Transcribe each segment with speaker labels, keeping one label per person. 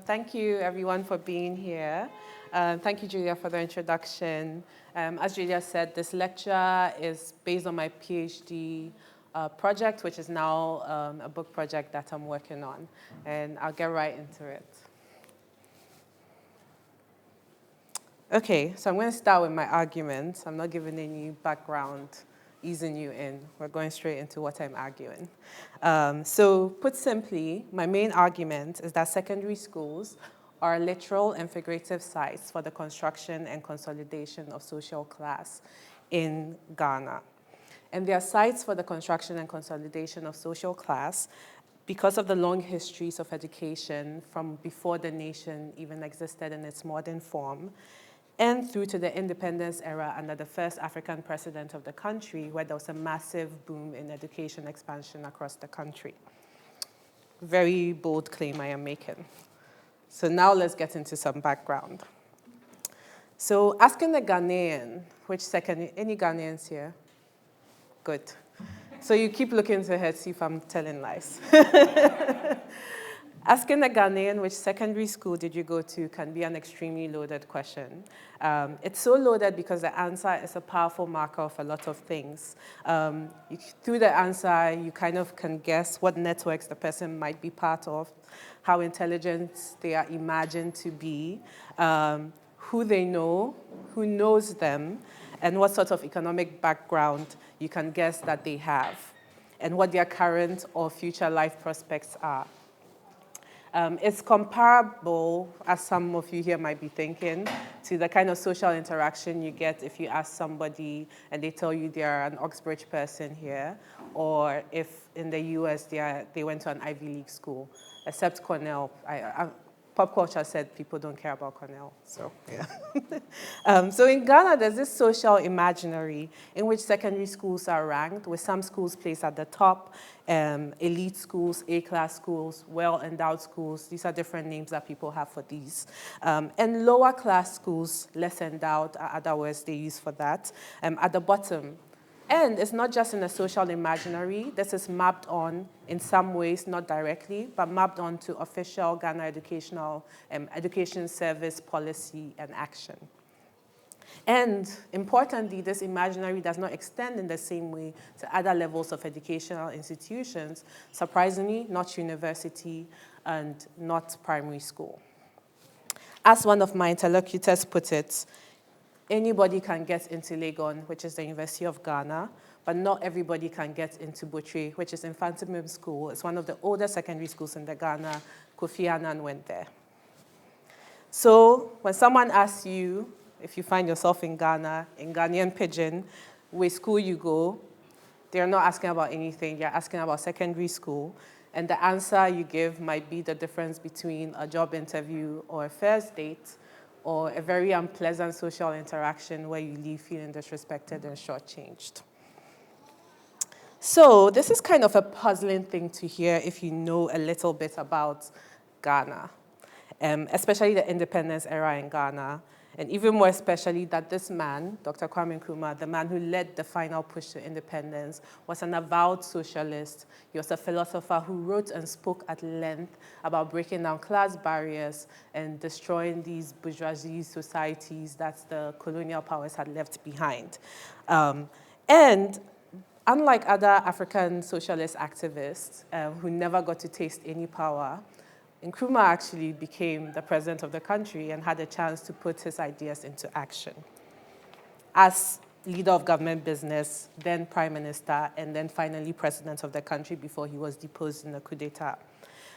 Speaker 1: Thank you, everyone, for being here. Thank you, Julia, for the introduction. As Julia said, this lecture is based on my PhD project, which is now a book project that I'm working on. And I'll get right into it. Okay, so I'm going to start with my argument. I'm not giving any background, easing you in. We're going straight into what I'm arguing. So put simply, my main argument is that secondary schools are literal and figurative sites for the construction and consolidation of social class in Ghana. And they are sites for the construction and consolidation of social class because of the long histories of education from before the nation even existed in its modern form, and through to the independence era under the first African president of the country, where there was a massive boom in education expansion across the country. Very bold claim I am making. So now let's get into some background. So asking the Ghanaian, any Ghanaians here? Good. So you keep looking to her, see if I'm telling lies. Asking a Ghanaian which secondary school did you go to can be an extremely loaded question. It's so loaded because the answer is a powerful marker of a lot of things. Through the answer, you kind of can guess what networks the person might be part of, how intelligent they are imagined to be, who they know, who knows them, and what sort of economic background you can guess that they have, and what their current or future life prospects are. It's comparable, as some of you here might be thinking, to the kind of social interaction you get if you ask somebody and they tell you they're an Oxbridge person here, or if in the US they went to an Ivy League school, except Cornell. Pop culture said people don't care about Cornell, so yeah. So in Ghana, there's this social imaginary in which secondary schools are ranked, with some schools placed at the top, elite schools, A-class schools, well-endowed schools. These are different names that people have for these. And lower class schools, less endowed, are other words they use for that, at the bottom. And it's not just in the social imaginary. This is mapped on, in some ways, not directly, but mapped on to official Ghana education service policy and action. And importantly, this imaginary does not extend in the same way to other levels of educational institutions, surprisingly, not university and not primary school. As one of my interlocutors put it, anybody can get into Legon, which is the University of Ghana, but not everybody can get into Butri, which is Infantimum School. It's one of the oldest secondary schools in the Ghana. Kofi Annan went there. So when someone asks you, if you find yourself in Ghana, in Ghanaian Pidgin, which school you go, they're not asking about anything. You're asking about secondary school. And the answer you give might be the difference between a job interview or a first date, or a very unpleasant social interaction where you leave feeling disrespected and shortchanged. So this is kind of a puzzling thing to hear if you know a little bit about Ghana, especially the independence era in Ghana, and even more especially that this man, Dr. Kwame Nkrumah, the man who led the final push to independence, was an avowed socialist. He was a philosopher who wrote and spoke at length about breaking down class barriers and destroying these bourgeoisie societies that the colonial powers had left behind. And unlike other African socialist activists who never got to taste any power, Nkrumah actually became the president of the country and had a chance to put his ideas into action as leader of government business, then prime minister, and then finally president of the country before he was deposed in a coup d'etat.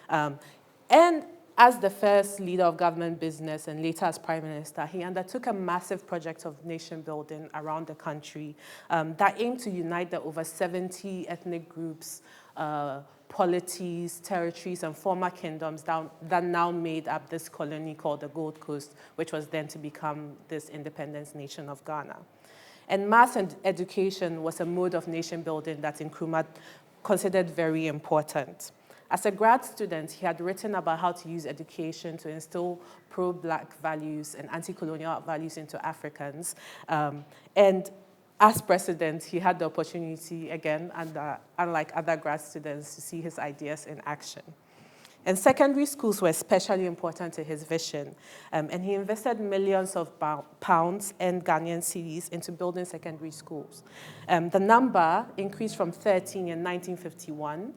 Speaker 1: And as the first leader of government business and later as prime minister, he undertook a massive project of nation building around the country that aimed to unite the over 70 ethnic groups, polities, territories, and former kingdoms that now made up this colony called the Gold Coast, which was then to become this independence nation of Ghana. And mass education was a mode of nation building that Nkrumah considered very important. As a grad student, he had written about how to use education to instill pro-Black values and anti-colonial values into Africans. And as president, he had the opportunity, again, unlike other grad students, to see his ideas in action. And secondary schools were especially important to his vision. And he invested millions of pounds and Ghanaian cedis into building secondary schools. The number increased from 13 in 1951,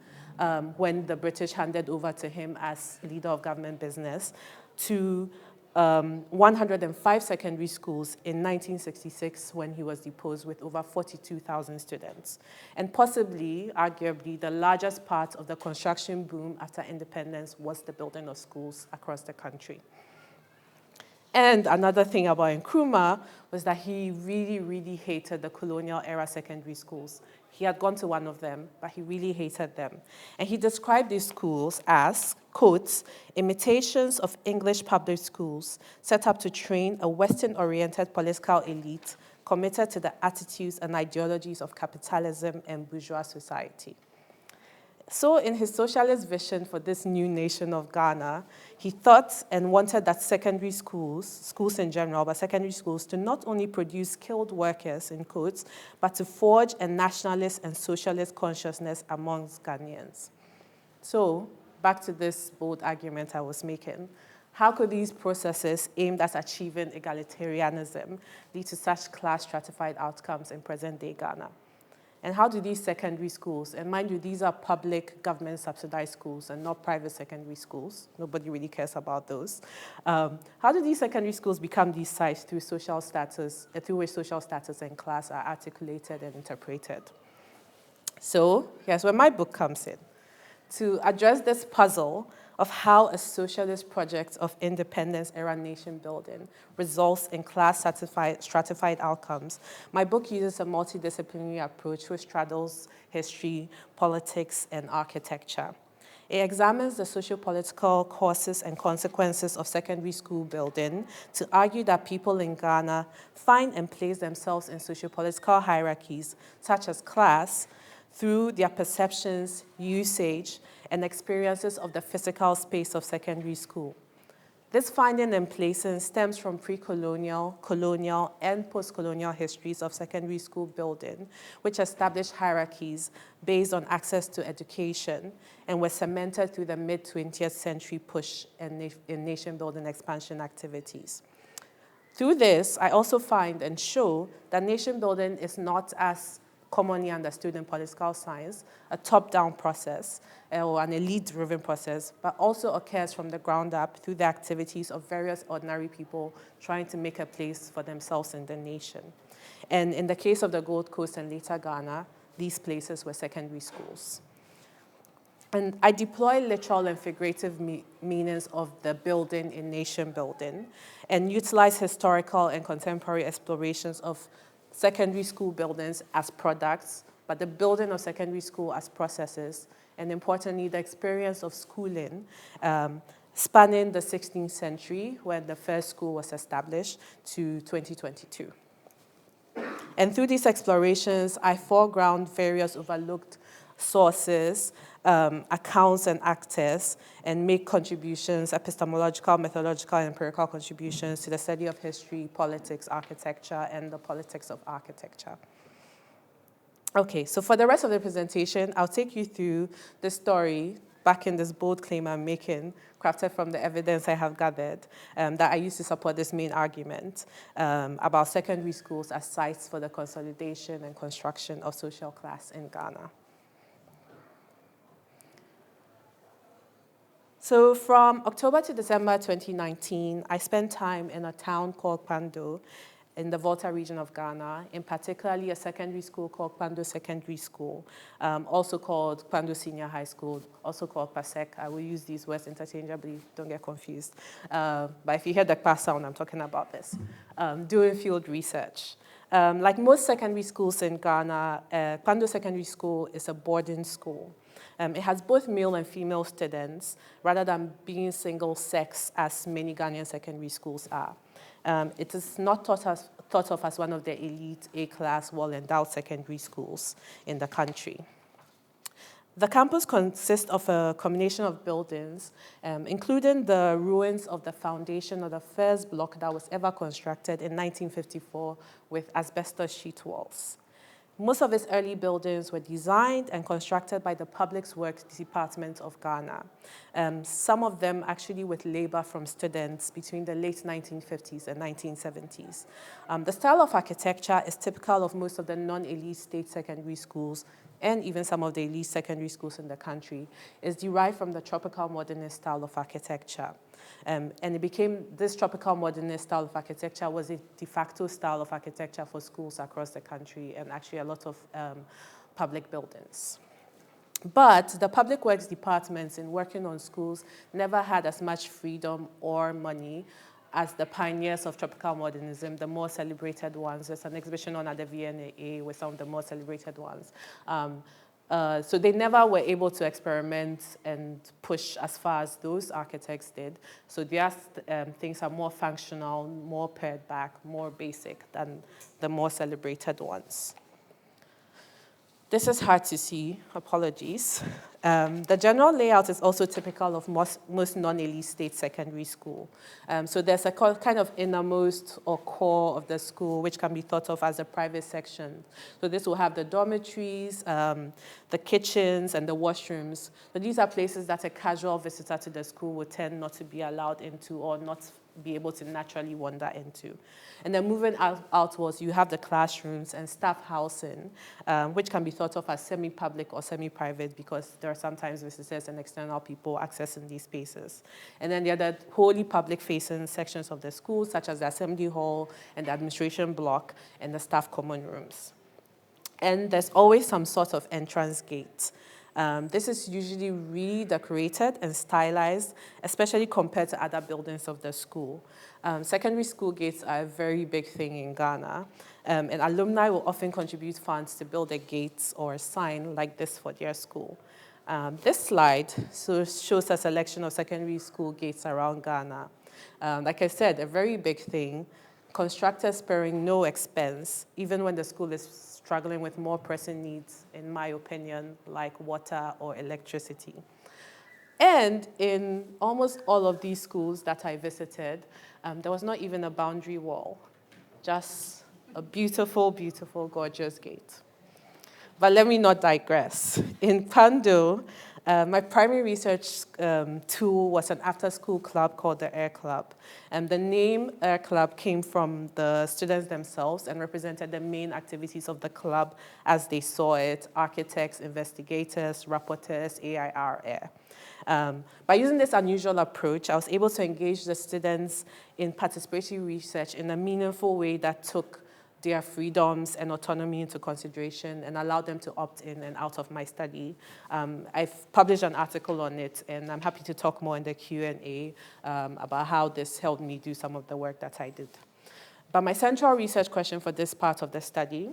Speaker 1: when the British handed over to him as leader of government business, to 105 secondary schools in 1966 when he was deposed, with over 42,000 students. And possibly, arguably, the largest part of the construction boom after independence was the building of schools across the country. And another thing about Nkrumah was that he really, really hated the colonial era secondary schools. He had gone to one of them, but he really hated them. And he described these schools as, quotes, imitations of English public schools set up to train a Western-oriented political elite committed to the attitudes and ideologies of capitalism and bourgeois society. So in his socialist vision for this new nation of Ghana, he thought and wanted that secondary schools in general, but secondary schools, to not only produce skilled workers, in quotes, but to forge a nationalist and socialist consciousness amongst Ghanaians. So back to this bold argument I was making. How could these processes aimed at achieving egalitarianism lead to such class-stratified outcomes in present-day Ghana? And how do these secondary schools, and mind you, these are public government-subsidized schools and not private secondary schools. Nobody really cares about those. How do these secondary schools become these sites through social status, through which social status and class are articulated and interpreted? So here's where my book comes in. To address this puzzle of how a socialist project of independence-era nation building results in class-stratified outcomes, my book uses a multidisciplinary approach which straddles history, politics, and architecture. It examines the sociopolitical causes and consequences of secondary school building to argue that people in Ghana find and place themselves in sociopolitical hierarchies, such as class, through their perceptions, usage, and experiences of the physical space of secondary school. This finding and placing stems from pre-colonial, colonial, and post-colonial histories of secondary school building, which established hierarchies based on access to education and were cemented through the mid-20th century push in nation-building expansion activities. Through this, I also find and show that nation-building is not, as commonly understood in political science, a top-down process or an elite-driven process, but also occurs from the ground up through the activities of various ordinary people trying to make a place for themselves in the nation. And in the case of the Gold Coast and later Ghana, these places were secondary schools. And I deploy literal and figurative meanings of the building in nation building and utilize historical and contemporary explorations of secondary school buildings as products, but the building of secondary school as processes, and importantly, the experience of schooling spanning the 16th century, when the first school was established, to 2022. And through these explorations, I foreground various overlooked sources, accounts and actors, and make contributions, epistemological, methodological, and empirical contributions to the study of history, politics, architecture, and the politics of architecture. Okay, so for the rest of the presentation, I'll take you through the story, back in this bold claim I'm making, crafted from the evidence I have gathered, that I use to support this main argument about secondary schools as sites for the consolidation and construction of social class in Ghana. So from October to December 2019, I spent time in a town called Kpando in the Volta region of Ghana, in particularly a secondary school called Kpando Secondary School, also called Kpando Senior High School, also called PASEC. I will use these words interchangeably, don't get confused. But if you hear the PA sound, I'm talking about this. Doing field research. Like most secondary schools in Ghana, Kpando Secondary School is a boarding school. It has both male and female students, rather than being single-sex as many Ghanaian secondary schools are. It is not thought of as one of the elite A-class, well-endowed secondary schools in the country. The campus consists of a combination of buildings, including the ruins of the foundation of the first block that was ever constructed in 1954 with asbestos sheet walls. Most of its early buildings were designed and constructed by the Public Works Department of Ghana. Some of them actually with labor from students between the late 1950s and 1970s. The style of architecture is typical of most of the non-elite state secondary schools and even some of the elite secondary schools in the country. It's derived from the tropical modernist style of architecture. And it became, this tropical modernist style of architecture was a de facto style of architecture for schools across the country and actually a lot of public buildings. But the Public Works departments in working on schools never had as much freedom or money as the pioneers of tropical modernism, the more celebrated ones. There's an exhibition on at the V&A with some of the more celebrated ones. So they never were able to experiment and push as far as those architects did. So their things are more functional, more pared back, more basic than the more celebrated ones. This is hard to see, apologies. The general layout is also typical of most non-elite state secondary school. So there's a kind of innermost or core of the school, which can be thought of as a private section. So this will have the dormitories, the kitchens, and the washrooms. So these are places that a casual visitor to the school would tend not to be allowed into or not be able to naturally wander into. And then moving outwards, you have the classrooms and staff housing, which can be thought of as semi-public or semi-private because there are sometimes visitors and external people accessing these spaces. And then there are the wholly public-facing sections of the school, such as the assembly hall and the administration block and the staff common rooms. And there's always some sort of entrance gate. This is usually redecorated and stylized, especially compared to other buildings of the school. Secondary school gates are a very big thing in Ghana, and alumni will often contribute funds to build a gate or a sign like this for their school. This slide shows a selection of secondary school gates around Ghana. Like I said, a very big thing, constructed sparing no expense, even when the school is struggling with more pressing needs, in my opinion, like water or electricity. And in almost all of these schools that I visited, there was not even a boundary wall, just a beautiful, beautiful, gorgeous gate. But let me not digress. In Pando, my primary research tool was an after-school club called the Air Club. And the name Air Club came from the students themselves and represented the main activities of the club as they saw it: architects, investigators, rapporteurs, AIR, Air. By using this unusual approach, I was able to engage the students in participatory research in a meaningful way that took their freedoms and autonomy into consideration and allowed them to opt in and out of my study. I've published an article on it, and I'm happy to talk more in the Q&A about how this helped me do some of the work that I did. But my central research question for this part of the study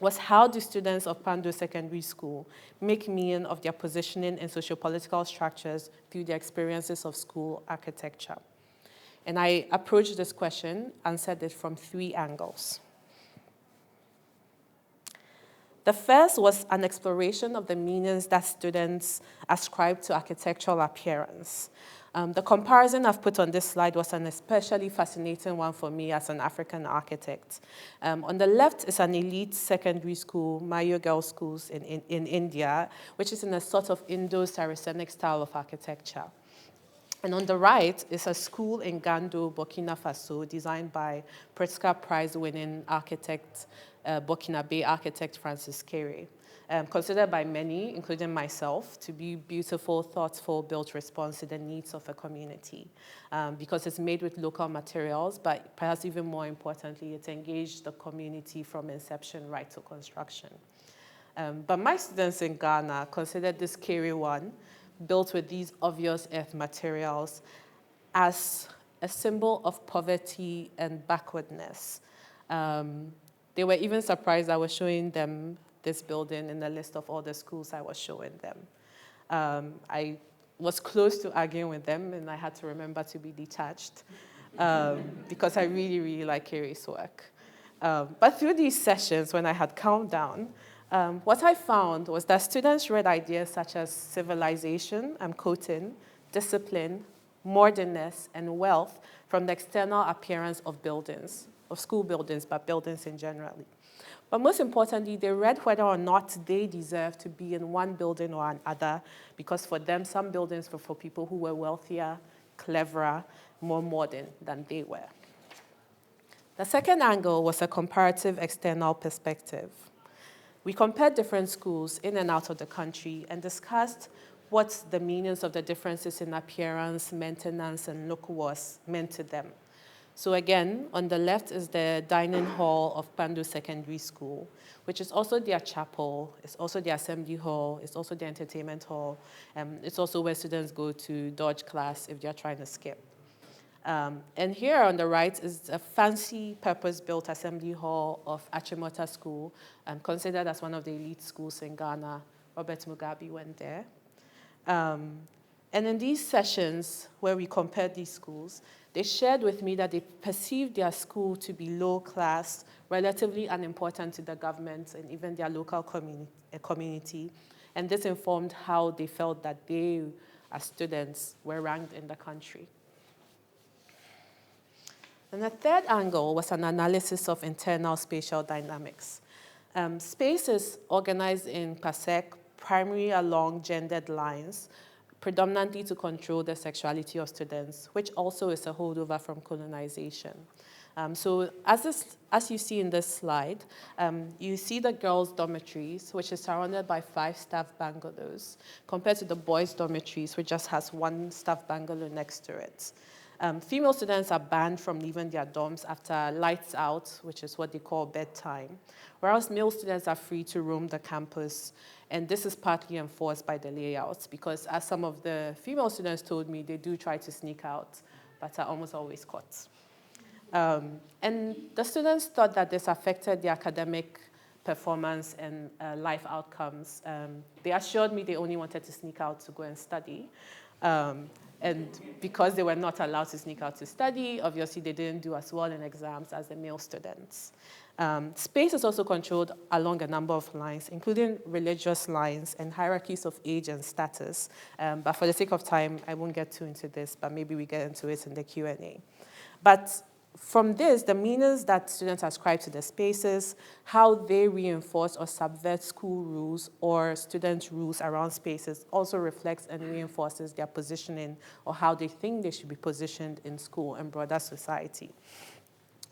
Speaker 1: was, how do students of Pando Secondary School make meaning of their positioning in sociopolitical structures through their experiences of school architecture? And I approached this question and said it from 3 angles. The first was an exploration of the meanings that students ascribe to architectural appearance. The comparison I've put on this slide was an especially fascinating one for me as an African architect. On the left is an elite secondary school, Mayo Girls Schools in India, which is in a sort of Indo-Saracenic style of architecture. And on the right is a school in Gando, Burkina Faso, designed by Pritzker Prize-winning architect, Burkinabe architect Francis Kéré, considered by many, including myself, to be beautiful, thoughtful, built response to the needs of a community, because it's made with local materials, but perhaps even more importantly, it engaged the community from inception right to construction. But my students in Ghana considered this Kéré one, built with these obvious earth materials, as a symbol of poverty and backwardness. They were even surprised I was showing them this building in the list of all the schools I was showing them. I was close to arguing with them, and I had to remember to be detached because I really, really like Kéré's work. But through these sessions, when I had calmed down, what I found was that students read ideas such as civilization, I'm quoting, discipline, modernness, and wealth from the external appearance of buildings, of school buildings, but buildings in general. But most importantly, they read whether or not they deserve to be in one building or another, because for them, some buildings were for people who were wealthier, cleverer, more modern than they were. The second angle was a comparative external perspective. We compared different schools in and out of the country and discussed what the meanings of the differences in appearance, maintenance, and look was meant to them. So again, on the left is the dining hall of Pandu Secondary School, which is also their chapel, it's also the assembly hall, it's also the entertainment hall, it's also where students go to dodge class if they're trying to skip. And here on the right is a fancy purpose-built assembly hall of Achimota School, considered as one of the elite schools in Ghana. Robert Mugabe went there. And in these sessions where we compared these schools, they shared with me that they perceived their school to be low class, relatively unimportant to the government and even their local community. And this informed how they felt that they, as students, were ranked in the country. And the third angle was an analysis of internal spatial dynamics. Space is organized in PASEC, primarily along gendered lines, predominantly to control the sexuality of students, which also is a holdover from colonization. So as you see in this slide, you see the girls' dormitories, which is surrounded by 5 staff bungalows, compared to the boys' dormitories, which just has 1 staff bungalow next to it. Female students are banned from leaving their dorms after lights out, which is what they call bedtime, whereas male students are free to roam the campus, and this is partly enforced by the layouts, because as some of the female students told me, they do try to sneak out, but are almost always caught. And the students thought that this affected their academic performance and life outcomes. They assured me they only wanted to sneak out to go and study. And because they were not allowed to sneak out to study, obviously they didn't do as well in exams as the male students. Space is also controlled along a number of lines, including religious lines and hierarchies of age and status. But for the sake of time, I won't get too into this, but maybe we get into it in the Q&A. But from this, the meanings that students ascribe to the spaces, how they reinforce or subvert school rules or student rules around spaces also reflects and reinforces their positioning or how they think they should be positioned in school and broader society.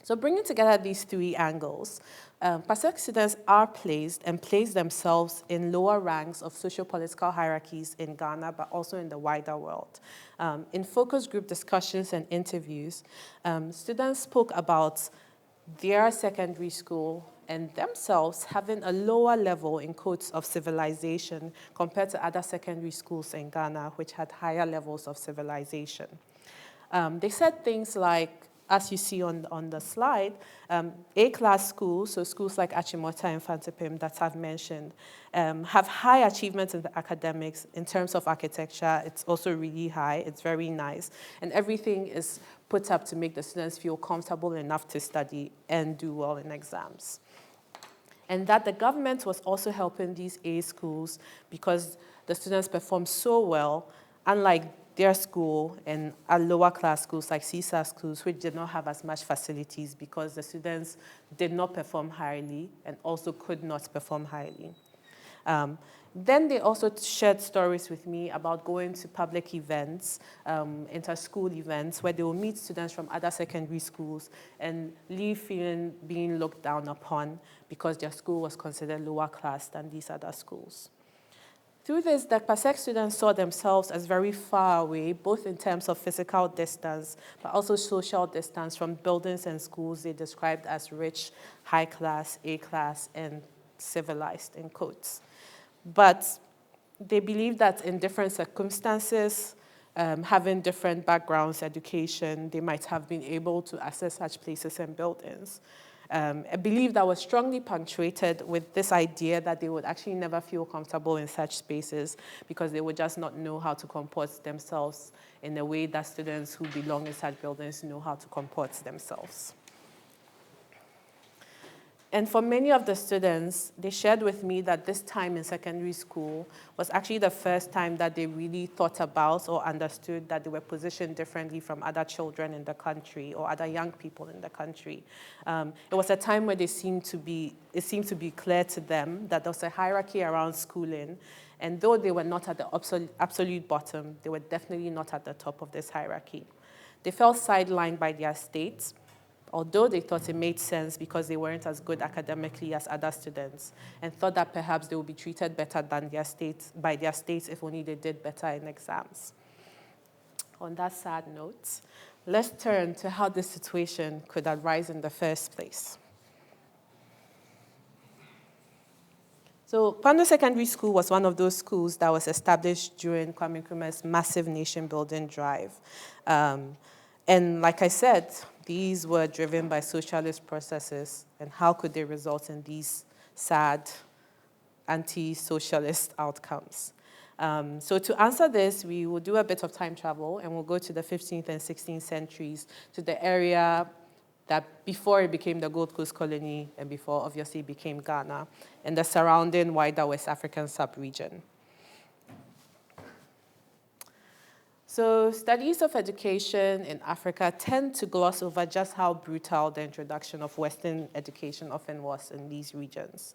Speaker 1: So bringing together these 3 angles, PASEC students are placed and place themselves in lower ranks of sociopolitical hierarchies in Ghana, but also in the wider world. In focus group discussions and interviews, students spoke about their secondary school and themselves having a lower level, in quotes, of civilization compared to other secondary schools in Ghana, which had higher levels of civilization. They said things like, as you see on the slide, A-class schools, so schools like Achimota and Fantipim that I've mentioned, have high achievements in the academics. In terms of architecture, it's also really high, it's very nice, and everything is put up to make the students feel comfortable enough to study and do well in exams. And that the government was also helping these A schools because the students performed so well, unlike their school and lower class schools like CSA schools, which did not have as much facilities because the students did not perform highly and also could not perform highly. Then they also shared stories with me about going to public events, inter-school events, where they will meet students from other secondary schools and leave feeling being looked down upon because their school was considered lower class than these other schools. Through this, the PASEC students saw themselves as very far away, both in terms of physical distance, but also social distance from buildings and schools they described as rich, high class, A-class, and civilized, in quotes. But they believe that in different circumstances, having different backgrounds, education, they might have been able to access such places and buildings. A belief that was strongly punctuated with this idea that they would actually never feel comfortable in such spaces because they would just not know how to comport themselves in a way that students who belong in such buildings know how to comport themselves. And for many of the students, they shared with me that this time in secondary school was actually the first time that they really thought about or understood that they were positioned differently from other children in the country or other young people in the country. It was a time where it seemed to be clear to them that there was a hierarchy around schooling, and though they were not at the absolute bottom, they were definitely not at the top of this hierarchy. They felt sidelined by their states, although they thought it made sense because they weren't as good academically as other students, and thought that perhaps they would be treated better than by their states if only they did better in exams. On that sad note, let's turn to how this situation could arise in the first place. So Kwando Secondary School was one of those schools that was established during Kwame Nkrumah's massive nation-building drive. And like I said, these were driven by socialist processes, and how could they result in these sad anti-socialist outcomes? So to answer this, we will do a bit of time travel, and we'll go to the 15th and 16th centuries, to the area that before it became the Gold Coast colony, and before obviously it became Ghana, and the surrounding wider West African sub-region. So studies of education in Africa tend to gloss over just how brutal the introduction of Western education often was in these regions.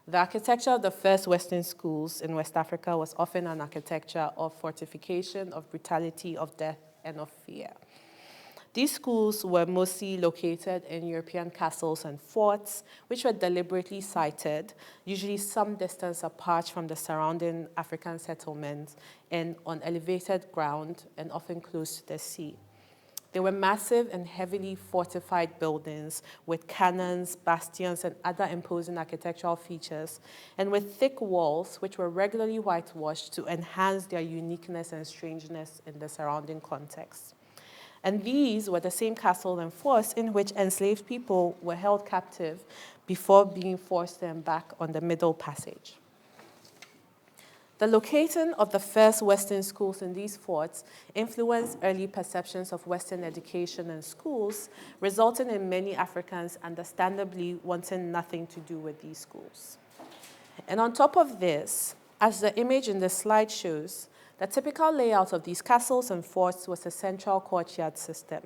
Speaker 1: The architecture of the first Western schools in West Africa was often an architecture of fortification, of brutality, of death, and of fear. These schools were mostly located in European castles and forts, which were deliberately sited, usually some distance apart from the surrounding African settlements and on elevated ground and often close to the sea. They were massive and heavily fortified buildings with cannons, bastions, and other imposing architectural features, and with thick walls which were regularly whitewashed to enhance their uniqueness and strangeness in the surrounding context. And these were the same castles and forts in which enslaved people were held captive before being forced to embark on the Middle Passage. The locating of the first Western schools in these forts influenced early perceptions of Western education and schools, resulting in many Africans understandably wanting nothing to do with these schools. And on top of this, as the image in the slide shows, the typical layout of these castles and forts was a central courtyard system.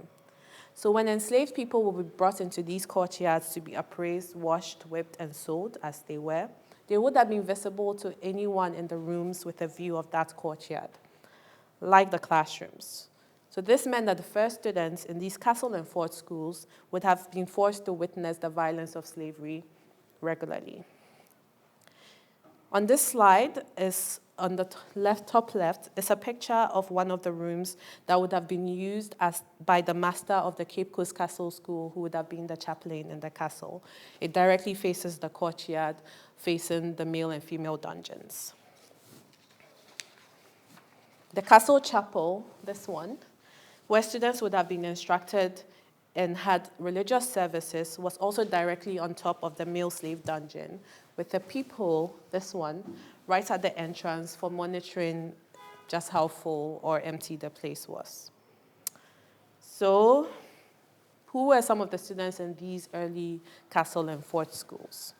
Speaker 1: So when enslaved people would be brought into these courtyards to be appraised, washed, whipped, and sold, as they would have been visible to anyone in the rooms with a view of that courtyard, like the classrooms. So this meant that the first students in these castle and fort schools would have been forced to witness the violence of slavery regularly. On this slide is, on the top left, is a picture of one of the rooms that would have been used by the master of the Cape Coast Castle School, who would have been the chaplain in the castle. It directly faces the courtyard, facing the male and female dungeons. The castle chapel, this one, where students would have been instructed and had religious services, was also directly on top of the male slave dungeon, with a peephole, this one, right at the entrance for monitoring just how full or empty the place was. So, who were some of the students in these early castle and fort schools?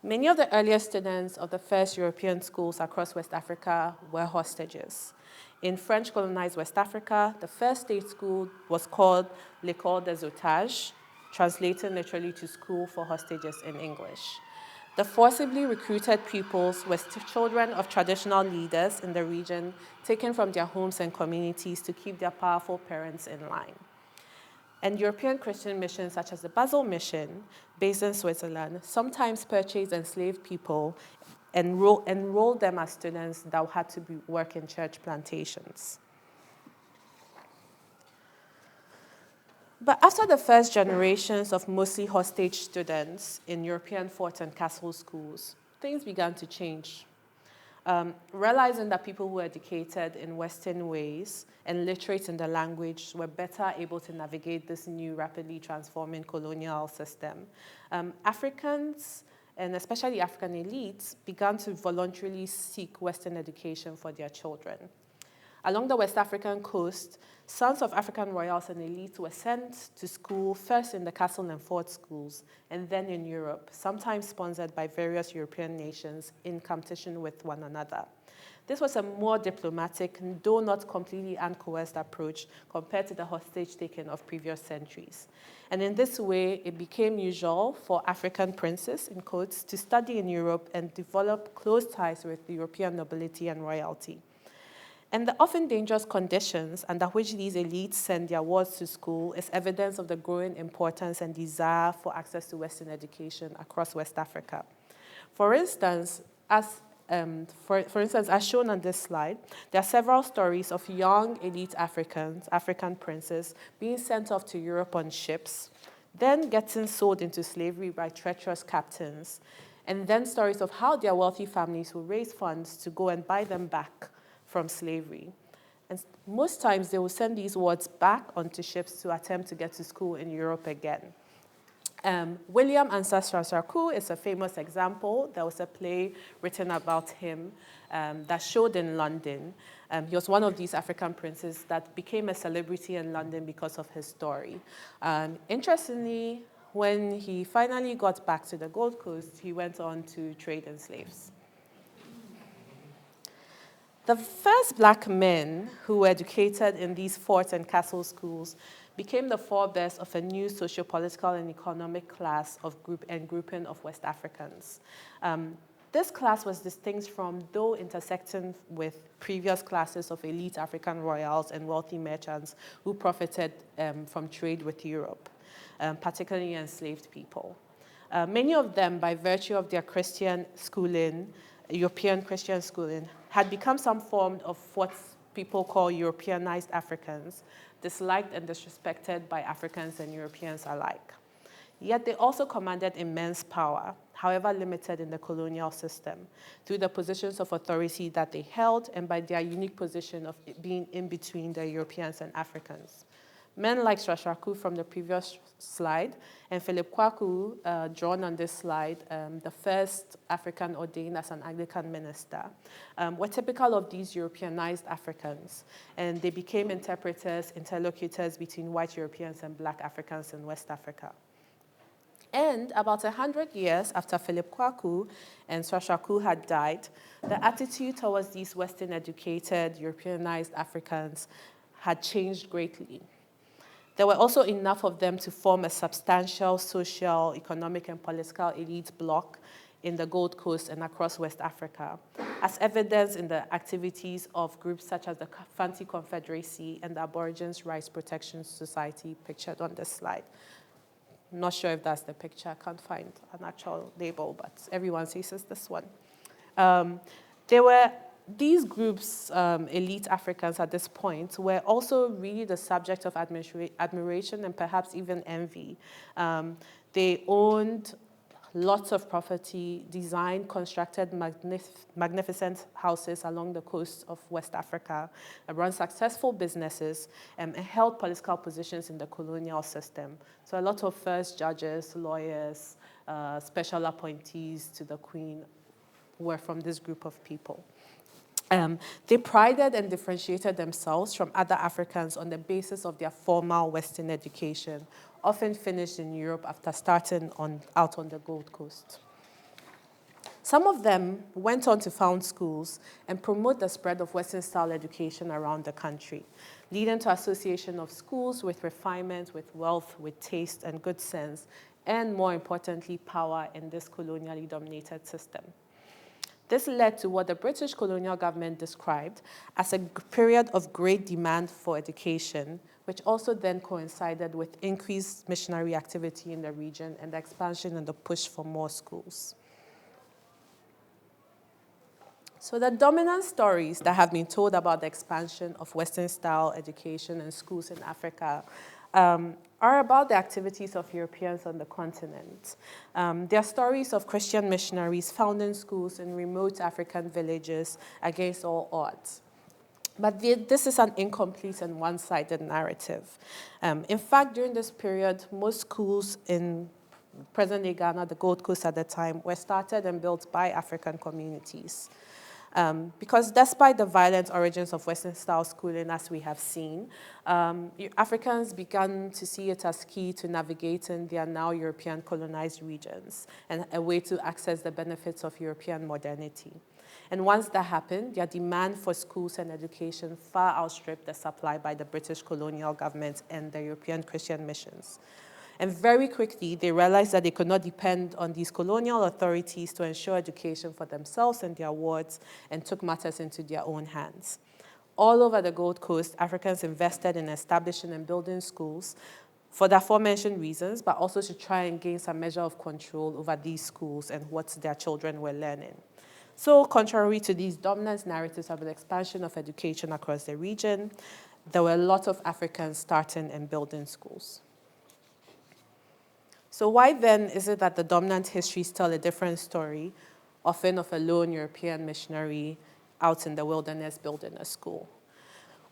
Speaker 1: Many of the earliest students of the first European schools across West Africa were hostages. In French colonized West Africa, the first state school was called L'École des Otages, translating literally to school for hostages in English. The forcibly recruited pupils were children of traditional leaders in the region, taken from their homes and communities to keep their powerful parents in line. And European Christian missions, such as the Basel Mission, based in Switzerland, sometimes purchased enslaved people and enrolled them as students that had to work in church plantations. But after the first generations of mostly hostage students in European fort and castle schools, things began to change. Realizing that people who were educated in Western ways and literate in the language were better able to navigate this new, rapidly transforming colonial system, Africans, and especially African elites, began to voluntarily seek Western education for their children. Along the West African coast, sons of African royals and elites were sent to school, first in the castle and fort schools, and then in Europe, sometimes sponsored by various European nations in competition with one another. This was a more diplomatic, though not completely uncoerced approach compared to the hostage-taking of previous centuries. And in this way, it became usual for African princes, in quotes, to study in Europe and develop close ties with the European nobility and royalty. And the often dangerous conditions under which these elites send their wards to school is evidence of the growing importance and desire for access to Western education across West Africa. For instance, as shown on this slide, there are several stories of young elite African princes, being sent off to Europe on ships, then getting sold into slavery by treacherous captains, and then stories of how their wealthy families will raise funds to go and buy them back from slavery. And most times they will send these wards back onto ships to attempt to get to school in Europe again. William Ansah Srasarku is a famous example. There was a play written about him that showed in London. He was one of these African princes that became a celebrity in London because of his story. Interestingly, when he finally got back to the Gold Coast, he went on to trade in slaves. The first Black men who were educated in these fort and castle schools became the forebears of a new sociopolitical and economic class of grouping of West Africans. This class was distinct from, though intersecting with previous classes of elite African royals and wealthy merchants who profited from trade with Europe, particularly enslaved people. Many of them, by virtue of their Christian schooling, European Christian schooling, had become some form of what people call Europeanized Africans, disliked and disrespected by Africans and Europeans alike. Yet they also commanded immense power, however limited in the colonial system, through the positions of authority that they held and by their unique position of being in between the Europeans and Africans. Men like Srasarku from the previous slide and Philip Kwaku, drawn on this slide, the first African ordained as an Anglican minister, were typical of these Europeanized Africans, and they became interlocutors between white Europeans and Black Africans in West Africa. And about 100 years after Philip Kwaku and Srasarku had died, the attitude towards these Western-educated, Europeanized Africans had changed greatly. There were also enough of them to form a substantial social, economic, and political elite bloc in the Gold Coast and across West Africa, as evidenced in the activities of groups such as the Fanti Confederacy and the Aborigines Rights Protection Society pictured on this slide. I'm not sure if that's the picture. I can't find an actual label, but everyone says it's this one. These groups, elite Africans at this point, were also really the subject of admiration and perhaps even envy. They owned lots of property, designed, constructed magnificent houses along the coast of West Africa, run successful businesses, and held political positions in the colonial system. So a lot of first judges, lawyers, special appointees to the Queen were from this group of people. They prided and differentiated themselves from other Africans on the basis of their formal Western education, often finished in Europe after starting out on the Gold Coast. Some of them went on to found schools and promote the spread of Western-style education around the country, leading to association of schools with refinement, with wealth, with taste and good sense, and more importantly, power in this colonially dominated system. This led to what the British colonial government described as a period of great demand for education, which also then coincided with increased missionary activity in the region and the expansion and the push for more schools. So the dominant stories that have been told about the expansion of Western-style education and schools in Africa are about the activities of Europeans on the continent. They are stories of Christian missionaries founding schools in remote African villages against all odds. But this is an incomplete and one-sided narrative. In fact, during this period, most schools in present-day Ghana, the Gold Coast at the time, were started and built by African communities. Because despite the violent origins of Western-style schooling, as we have seen, Africans began to see it as key to navigating their now European colonized regions and a way to access the benefits of European modernity. And once that happened, their demand for schools and education far outstripped the supply by the British colonial government and the European Christian missions. And very quickly, they realized that they could not depend on these colonial authorities to ensure education for themselves and their wards, and took matters into their own hands. All over the Gold Coast, Africans invested in establishing and building schools for the aforementioned reasons, but also to try and gain some measure of control over these schools and what their children were learning. So contrary to these dominant narratives of the expansion of education across the region, there were a lot of Africans starting and building schools. So why then is it that the dominant histories tell a different story, often of a lone European missionary out in the wilderness building a school?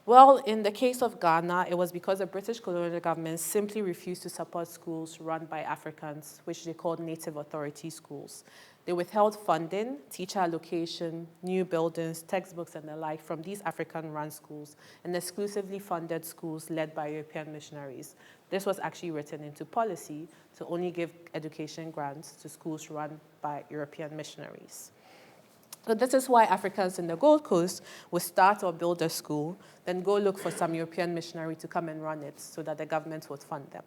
Speaker 1: Well, in the case of Ghana, it was because the British colonial government simply refused to support schools run by Africans, which they called native authority schools. They withheld funding, teacher allocation, new buildings, textbooks, and the like from these African-run schools, and exclusively funded schools led by European missionaries. This was actually written into policy to only give education grants to schools run by European missionaries. So this is why Africans in the Gold Coast would start or build a school, then go look for some European missionary to come and run it so that the government would fund them.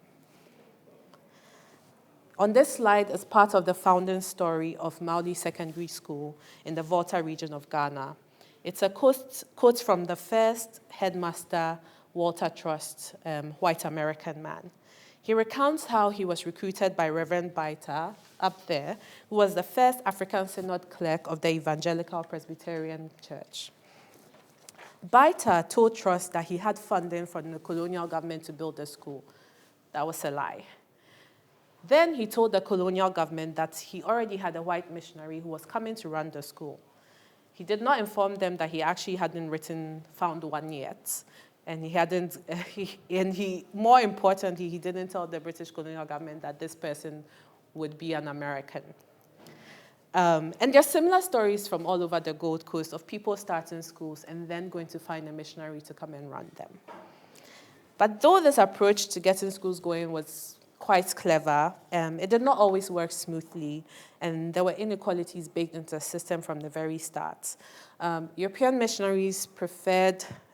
Speaker 1: On this slide is part of the founding story of Maudi Secondary School in the Volta region of Ghana. It's a quote from the first headmaster, Walter Trust, white American man. He recounts how he was recruited by Reverend Baita up there, who was the first African Synod clerk of the Evangelical Presbyterian Church. Baita told Trust that he had funding from the colonial government to build the school. That was a lie. Then he told the colonial government that he already had a white missionary who was coming to run the school. He did not inform them that he actually hadn't found one yet. And more importantly, he didn't tell the British colonial government that this person would be an American. And there are similar stories from all over the Gold Coast of people starting schools and then going to find a missionary to come and run them. But though this approach to getting schools going was quite clever, it did not always work smoothly, and there were inequalities baked into the system from the very start. European missionaries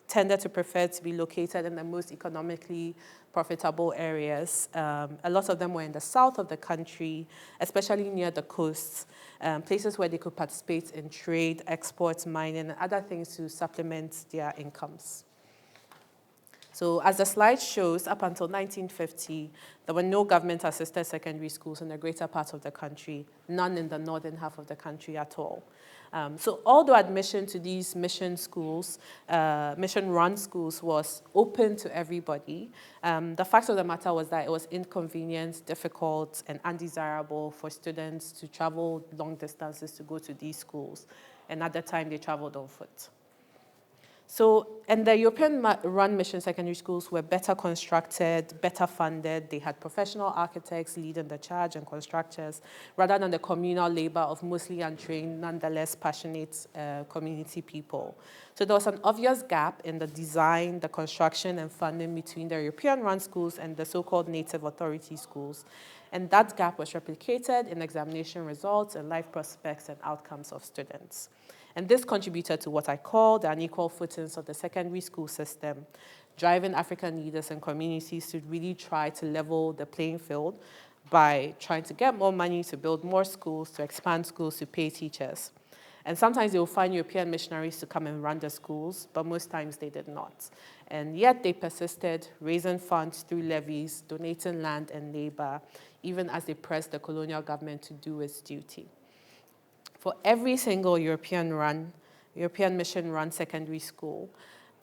Speaker 1: tended to prefer to be located in the most economically profitable areas. A lot of them were in the south of the country, especially near the coasts, places where they could participate in trade, exports, mining, and other things to supplement their incomes. So as the slide shows, up until 1950, there were no government-assisted secondary schools in the greater part of the country, none in the northern half of the country at all. So although admission to these mission schools, mission-run schools, was open to everybody, the fact of the matter was that it was inconvenient, difficult, and undesirable for students to travel long distances to go to these schools. And at the time, they traveled on foot. So, and the European-run mission secondary schools were better constructed, better funded. They had professional architects leading the charge and constructors, rather than the communal labor of mostly untrained, nonetheless passionate community people. So there was an obvious gap in the design, the construction, and funding between the European-run schools and the so-called native authority schools. And that gap was replicated in examination results and life prospects and outcomes of students. And this contributed to what I call the unequal footings of the secondary school system, driving African leaders and communities to really try to level the playing field by trying to get more money to build more schools, to expand schools, to pay teachers. And sometimes they will find European missionaries to come and run the schools, but most times they did not. And yet they persisted, raising funds through levies, donating land and labor, even as they pressed the colonial government to do its duty. For every single European mission-run secondary school,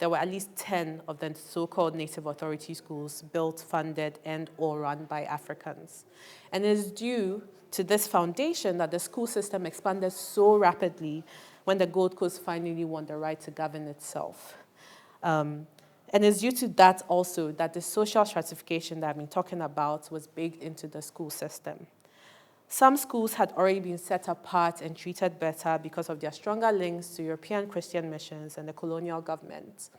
Speaker 1: there were at least 10 of the so-called native authority schools built, funded, and/or run by Africans. And it is due to this foundation that the school system expanded so rapidly when the Gold Coast finally won the right to govern itself. And it's due to that also that the social stratification that I've been talking about was baked into the school system. Some schools had already been set apart and treated better because of their stronger links to European Christian missions and the colonial government.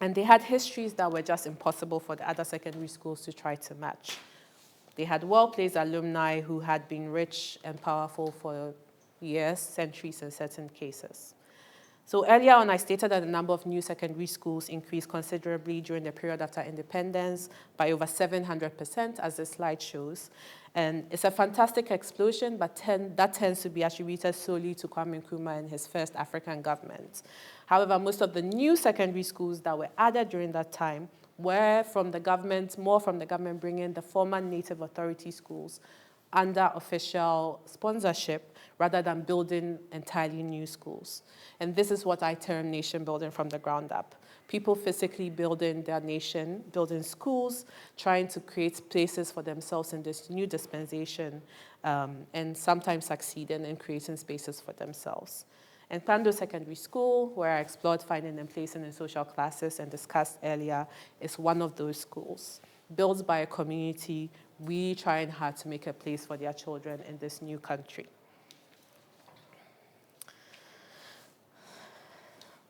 Speaker 1: And they had histories that were just impossible for the other secondary schools to try to match. They had well-placed alumni who had been rich and powerful for years, centuries in certain cases. So earlier on, I stated that the number of new secondary schools increased considerably during the period after independence by over 700%, as the slide shows. And it's a fantastic explosion, but that tends to be attributed solely to Kwame Nkrumah and his first African government. However, most of the new secondary schools that were added during that time were from the government, more from the government bringing the former native authority schools under official sponsorship rather than building entirely new schools. And this is what I term nation building from the ground up. People physically building their nation, building schools, trying to create places for themselves in this new dispensation, and sometimes succeeding in creating spaces for themselves. And Pando Secondary School, where I explored finding and placing in social classes and discussed earlier, is one of those schools. Built by a community, really trying hard to make a place for their children in this new country.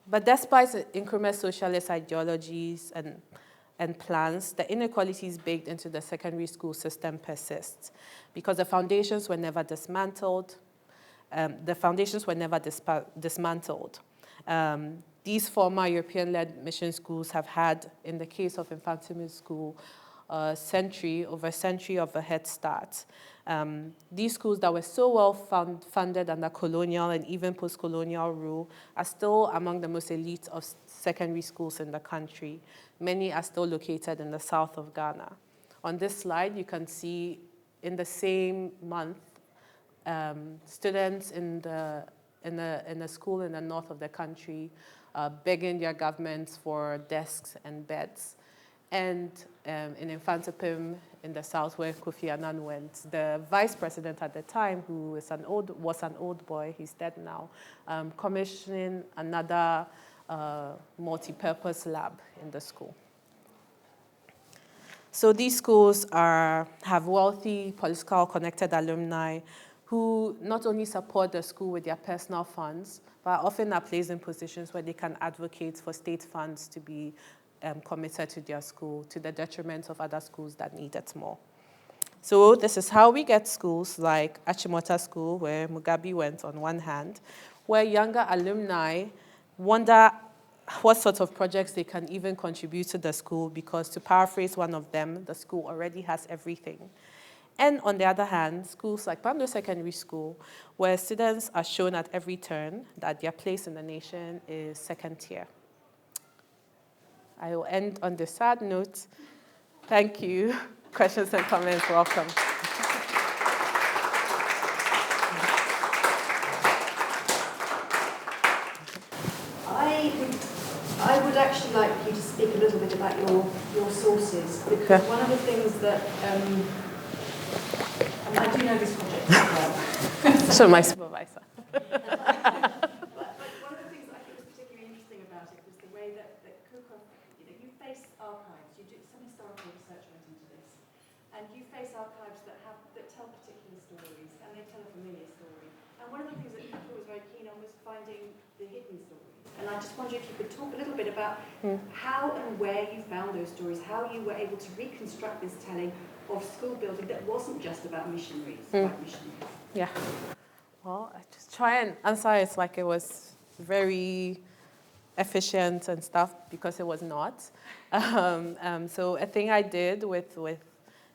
Speaker 1: But despite Nkrumah's socialist ideologies and plans, the inequalities baked into the secondary school system persist because the foundations were never dismantled. These former European-led mission schools have had, in the case of Infantile School, over a century of a head start. These schools that were so well funded under colonial and even post-colonial rule are still among the most elite of secondary schools in the country. Many are still located in the south of Ghana. On this slide, you can see in the same month, students in a school in the north of the country begging their governments for desks and beds. And in Infantile in the south, where Kofi Annan went, the vice president at the time, who was an old boy, he's dead now, commissioning another multi-purpose lab in the school. So these schools have wealthy, political connected alumni who not only support the school with their personal funds, but often are placed in positions where they can advocate for state funds to be committed to their school, to the detriment of other schools that need it more. So this is how we get schools like Achimota School, where Mugabe went on one hand, where younger alumni wonder what sort of projects they can even contribute to the school, because to paraphrase one of them, the school already has everything. And on the other hand, schools like Pando Secondary School, where students are shown at every turn that their place in the nation is second tier. I will end on the sad note. Thank you. Questions and comments, welcome.
Speaker 2: I would actually like you to speak a little bit about your sources, because one of the things that, I do know this project as well.
Speaker 1: So my supervisor.
Speaker 2: But one of the things that I think was particularly interesting about it was the way that Kuukuwa, you face archives, you do some historical research went into this, and you face archives that tell particular stories, and they tell a familiar story. And one of the things that Kuukuwa was very keen on was finding the hidden stories. And I just wonder if you could talk a little bit about how and where you found those stories, how you were able to reconstruct this telling of school building that wasn't just about missionaries, white missionaries. Yeah.
Speaker 1: Well, I just try and answer it like it was very efficient and stuff, because it was not. So a thing I did with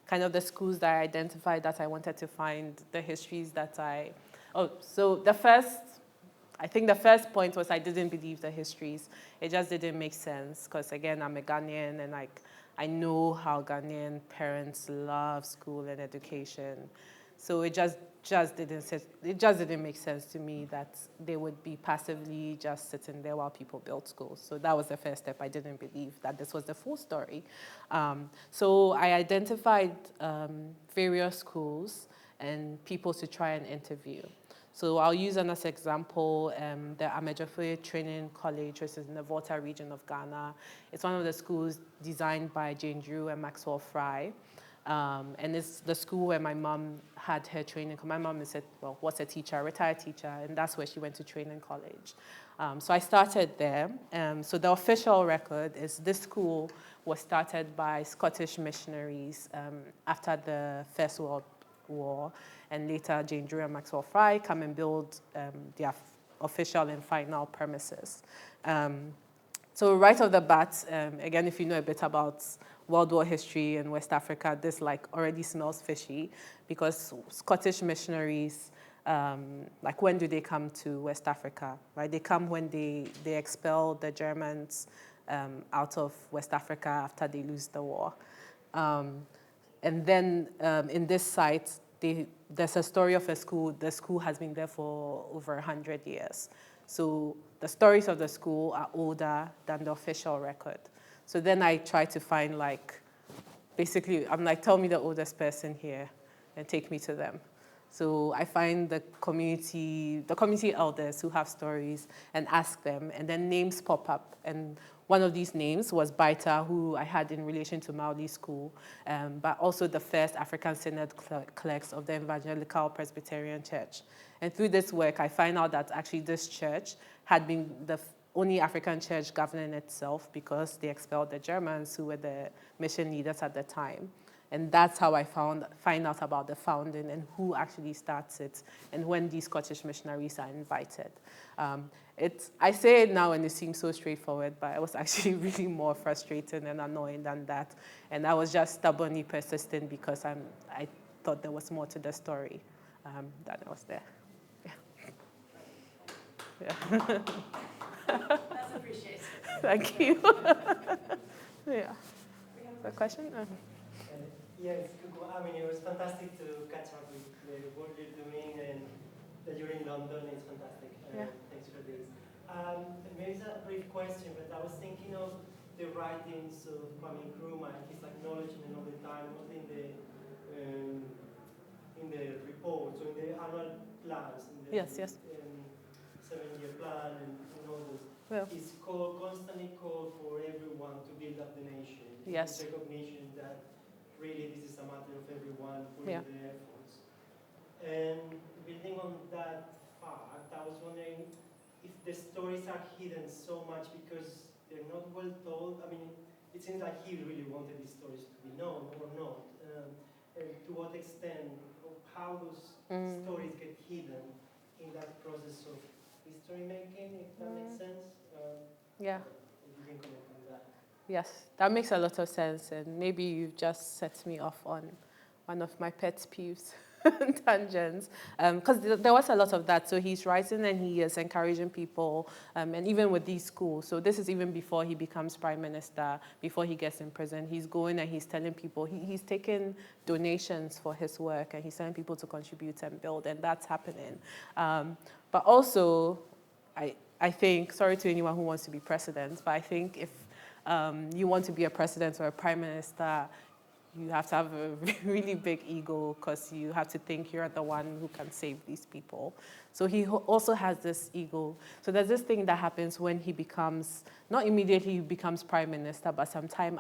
Speaker 1: kind of the schools that I identified that I wanted to find, the histories that so I think the first point was I didn't believe the histories. It just didn't make sense, because again, I'm a Ghanaian, and I know how Ghanaian parents love school and education. So it just didn't make sense to me that they would be passively just sitting there while people built schools. So that was the first step. I didn't believe that this was the full story. So I identified various schools and people to try and interview. So I'll use as example the Amejofo Training College, which is in the Volta region of Ghana. It's one of the schools designed by Jane Drew and Maxwell Fry. And it's the school where my mom had her training. My mom was a teacher, a retired teacher, and that's where she went to train in college. So I started there. So the official record is this school was started by Scottish missionaries after the First World War, and later Jane Drew and Maxwell Fry come and build their official and final premises. So right off the bat, again, if you know a bit about World War history in West Africa, this already smells fishy, because Scottish missionaries, when do they come to West Africa, right? They come when they expel the Germans out of West Africa after they lose the war. And then in this site, there's a story of a school. The school has been there for over 100 years. So the stories of the school are older than the official record. So then I try to find basically, I'm tell me the oldest person here and take me to them. So I find the community elders who have stories and ask them, and then names pop up. And one of these names was Baita, who I had in relation to Maoli School, but also the first African Synod clerks of the Evangelical Presbyterian Church. And through this work, I find out that actually this church had been the only African church governing itself because they expelled the Germans, who were the mission leaders at the time. And that's how I find out about the founding and who actually starts it and when these Scottish missionaries are invited. I say it now and it seems so straightforward, but it was actually really more frustrating and annoying than that. And I was just stubbornly persistent because I thought there was more to the story than I was there. Yeah.
Speaker 2: That's appreciated.
Speaker 1: Thank you. Yeah. A question?
Speaker 3: Yes, I mean, it was fantastic to catch up with the work you're doing, and that you're in London. It's fantastic.
Speaker 1: Yeah.
Speaker 3: Thanks for this. Maybe it's a brief question, but I was thinking of the writings of Kwame Nkrumah and his acknowledgement all the time, not in the reports or in the annual plans. In the,
Speaker 1: Yes.
Speaker 3: 7-year plan and all those.
Speaker 1: Well.
Speaker 3: He's constantly called for everyone to build up the nation.
Speaker 1: Yes.
Speaker 3: Recognition that really this is a matter of everyone putting
Speaker 1: Yeah.
Speaker 3: the efforts. And building on that fact, I was wondering if the stories are hidden so much because they're not well told. I mean, it seems like he really wanted these stories to be known or not. And to what extent, or how those stories get hidden in that process of history making, if that makes sense.
Speaker 1: Yeah.
Speaker 3: If you can comment on that.
Speaker 1: Yes, that makes a lot of sense, and maybe you just set me off on one of my pet peeves, tangents, because there was a lot of that. So he's writing and he is encouraging people, and even with these schools. So this is even before he becomes prime minister, before he gets in prison. He's going and he's telling people, he's taking donations for his work, and he's telling people to contribute and build, and that's happening. But also, I think, sorry to anyone who wants to be president, but I think if you want to be a president or a prime minister, you have to have a really big ego because you have to think you're the one who can save these people. So he also has this ego. So there's this thing that happens when he becomes, not immediately he becomes prime minister, but sometime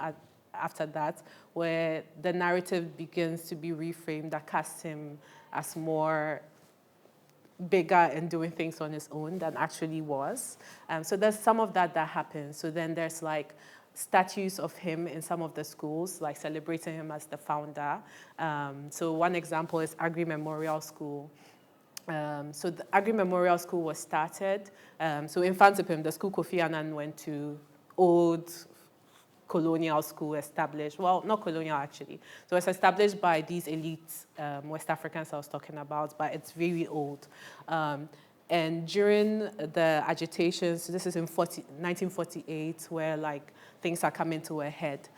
Speaker 1: after that, where the narrative begins to be reframed that casts him as more bigger and doing things on his own than actually was. So there's some of that happens. So then there's statues of him in some of the schools, celebrating him as the founder. So one example is Agri Memorial School. So the Agri Memorial School was started. So in front of him, the school Kofi Annan went to, old colonial school established, well, not colonial actually. So it's established by these elite West Africans I was talking about, but it's very old. And during the agitations, so this is in 1948, where things are coming to a head.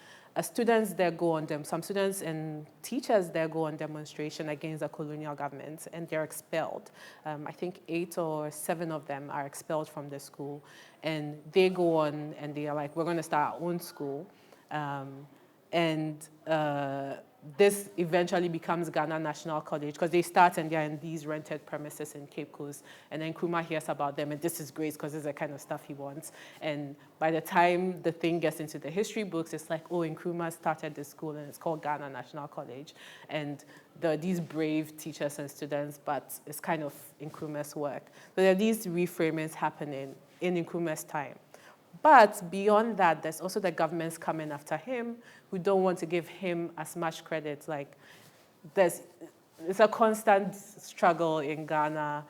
Speaker 1: Students there go on them, some students and teachers there go on demonstration against the colonial government, and they're expelled. I think 8 or 7 of them are expelled from the school, and they go on and they are like, we're going to start our own school. this eventually becomes Ghana National College because they start and they're in these rented premises in Cape Coast. And then Nkrumah hears about them and this is great because this is the kind of stuff he wants. And by the time the thing gets into the history books, it's like, oh, Nkrumah started this school and it's called Ghana National College. And there are these brave teachers and students, but it's kind of Nkrumah's work. So there are these reframings happening in Nkrumah's time. But beyond that, there's also the governments coming after him who don't want to give him as much credit. Like, it's a constant struggle in Ghana.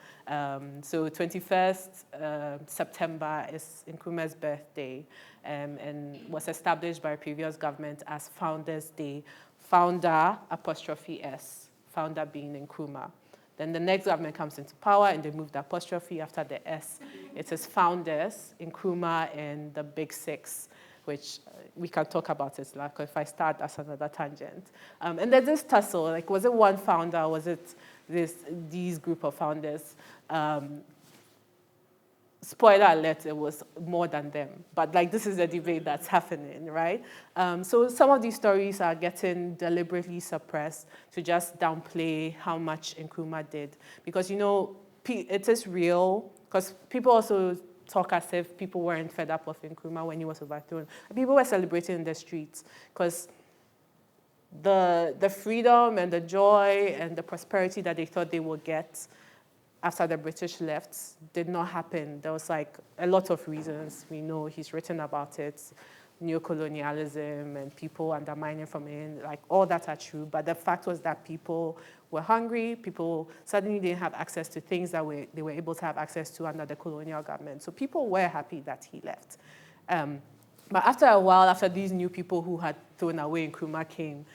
Speaker 1: So 21st September is Nkrumah's birthday and was established by a previous government as Founders Day. Founder, apostrophe S, founder being Nkrumah. Then the next government comes into power and they move the apostrophe after the S. It says founders, Nkrumah and the Big Six, which we can talk about it. Like if I start, that's another tangent. And there's this tussle, like was it one founder, was it these group of founders? Spoiler alert, it was more than them. But like this is a debate that's happening, right? So some of these stories are getting deliberately suppressed to just downplay how much Nkrumah did. Because, you know, it is real, because people also talk as if people weren't fed up of Nkrumah when he was overthrown. People were celebrating in the streets because the freedom and the joy and the prosperity that they thought they would get after the British left did not happen. There was like a lot of reasons. We know he's written about it, neocolonialism and people undermining from in, like all that are true. But the fact was that people were hungry. People suddenly didn't have access to things that they were able to have access to under the colonial government. So people were happy that he left. But after a while, after these new people who had thrown away Nkrumah came,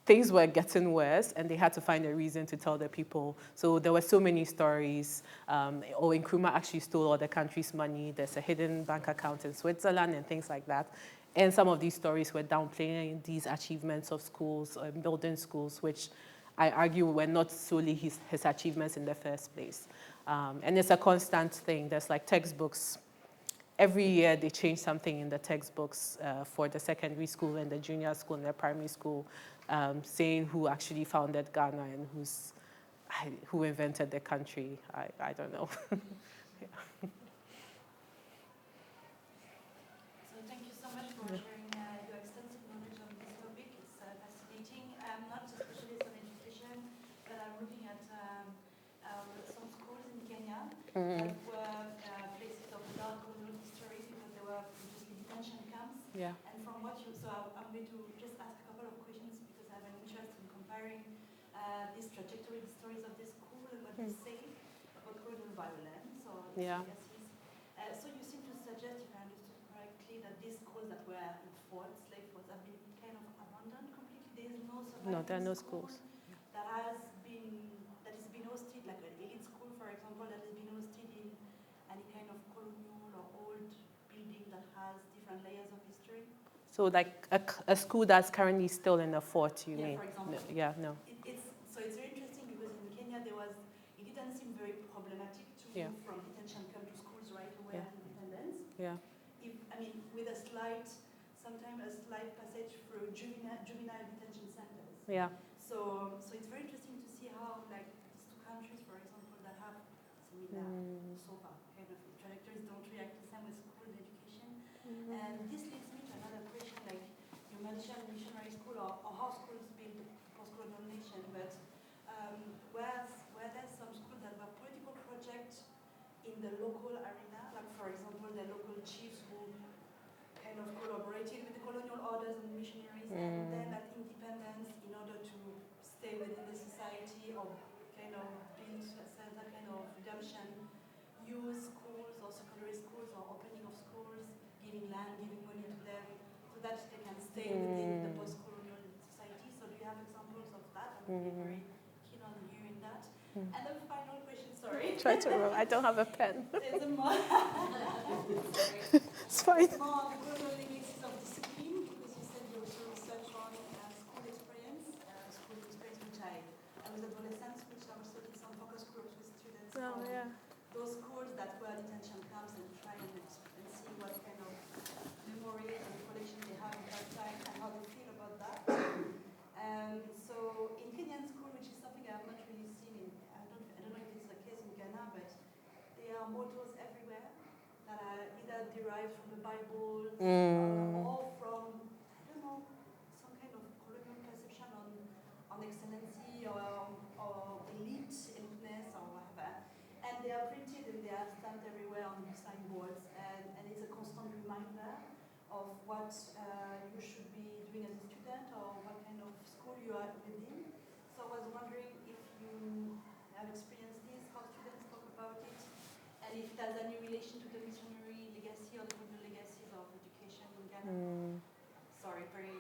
Speaker 1: things were getting worse, and they had to find a reason to tell the people. So there were so many stories. Nkrumah actually stole all the country's money. There's a hidden bank account in Switzerland and things like that. And some of these stories were downplaying these achievements of schools, building schools, which I argue were not solely his achievements in the first place. And it's a constant thing. There's like textbooks. Every year they change something in the textbooks for the secondary school and the junior school and the primary school, saying who actually founded Ghana and who invented the country. I don't know. Yeah.
Speaker 2: So thank you so much for sharing your extensive knowledge on this topic. It's fascinating. I'm not a specialist on education, but I'm looking at some schools in Kenya that were places of dark colonial history because they were previously detention camps.
Speaker 1: Yeah.
Speaker 2: And from what I'm going to just ask a couple of questions because I have an interest in comparing these trajectory stories of this school and what they say about colonial violence or legacies. So you seem to suggest, if I understood correctly, that these schools that were in forts, slave forts, have been kind of abandoned completely. There is no surviving
Speaker 1: No, there are no
Speaker 2: school
Speaker 1: schools.
Speaker 2: that is been hosted, like an elite school, for example, that has been hosted in any kind of colonial or old building that has different layers of history.
Speaker 1: So like a school that's currently still in a fort, you mean?
Speaker 2: For example.
Speaker 1: No, yeah, no.
Speaker 2: So it's very interesting because in Kenya it didn't seem very problematic to move from detention camp to schools right away at independence.
Speaker 1: Yeah.
Speaker 2: With sometimes a slight passage through juvenile detention centers.
Speaker 1: Yeah.
Speaker 2: So it's very interesting to see how like these two countries, for example, that have similar so far kind of trajectories don't react the same with school and education. And this leads me to another question, like you mentioned missionary school or how schools build post-colonial nation, but where there's some schools that were political projects in the local arena, like for example the local chiefs who kind of collaborated with the colonial orders and missionaries, and then at independence, in order to stay within the society or kind of build a certain kind of redemption, use schools or secondary schools or opening of schools, giving land, giving money to them, so that they can stay within the post-colonial society. So do you have examples of that? I'm very keen on hearing that. And the final question, sorry.
Speaker 1: Try to roll. I don't have a pen.
Speaker 2: It's a more
Speaker 1: It's fine.
Speaker 2: It's more on the colonial legacies of discipline, because you said you also research on school experience, which I was adolescent, which I also did some focus groups with students on those schools that were detention camps and try and see what kind of memories and recollection they have at that time and how they feel about that. are mottos everywhere that are either derived from the Bible or from, I don't know, some kind of colonial perception on excellency or eliteness or whatever. And they are printed and they are stamped everywhere on signboards. And it's a constant reminder of what you should be doing as a student or what kind of school you are within. So I was wondering if you have experienced this, how students talk about it, and if it has any relation to the missionary legacy or the colonial legacies of education in Ghana. Sorry, very...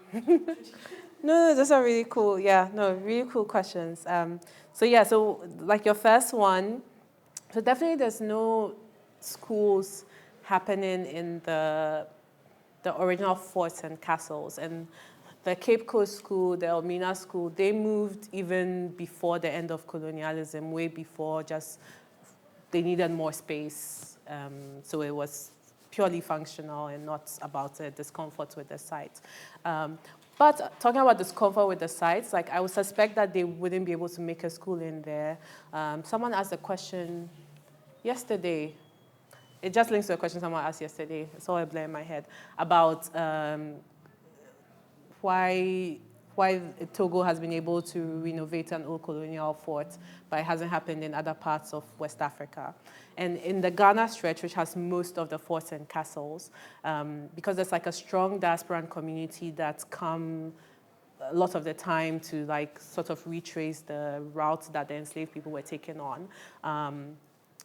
Speaker 1: No, those are really cool. Yeah, no, really cool questions. So like your first one, so definitely there's no schools happening in the original forts and castles. And the Cape Coast School, the Elmina School, they moved even before the end of colonialism, way before, just they needed more space. So it was purely functional and not about the discomfort with the site. But talking about discomfort with the sites, like I would suspect that they wouldn't be able to make a school in there. Someone asked a question yesterday. It just links to a question someone asked yesterday. It's all a blur in my head about why Togo has been able to renovate an old colonial fort, but it hasn't happened in other parts of West Africa. And in the Ghana stretch, which has most of the forts and castles, because there's like a strong diasporan community that's come a lot of the time to like sort of retrace the routes that the enslaved people were taking on.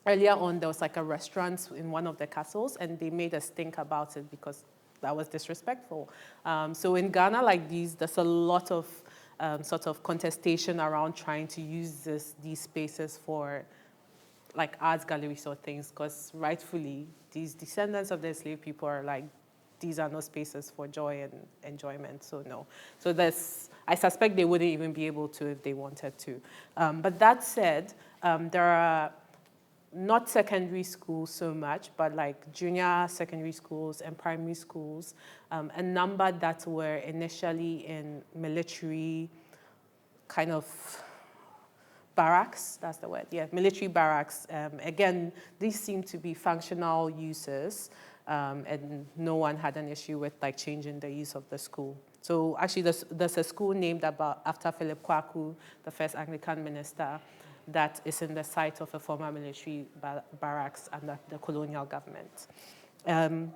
Speaker 1: Earlier on, there was like a restaurant in one of the castles, and they made a stink about it because that was disrespectful. So in Ghana like these, there's a lot of sort of contestation around trying to use these spaces for like arts galleries or things, because rightfully, these descendants of the enslaved people are like, these are no spaces for joy and enjoyment, so no. So I suspect they wouldn't even be able to if they wanted to. But that said, there are not secondary schools so much, but like junior secondary schools and primary schools, a number that were initially in military kind of barracks, that's the word, yeah, military barracks. Again, these seem to be functional uses, and no one had an issue with like changing the use of the school. So actually there's a school named after Philip Kwaku, the first Anglican minister, that is in the site of a former military barracks under the colonial government. And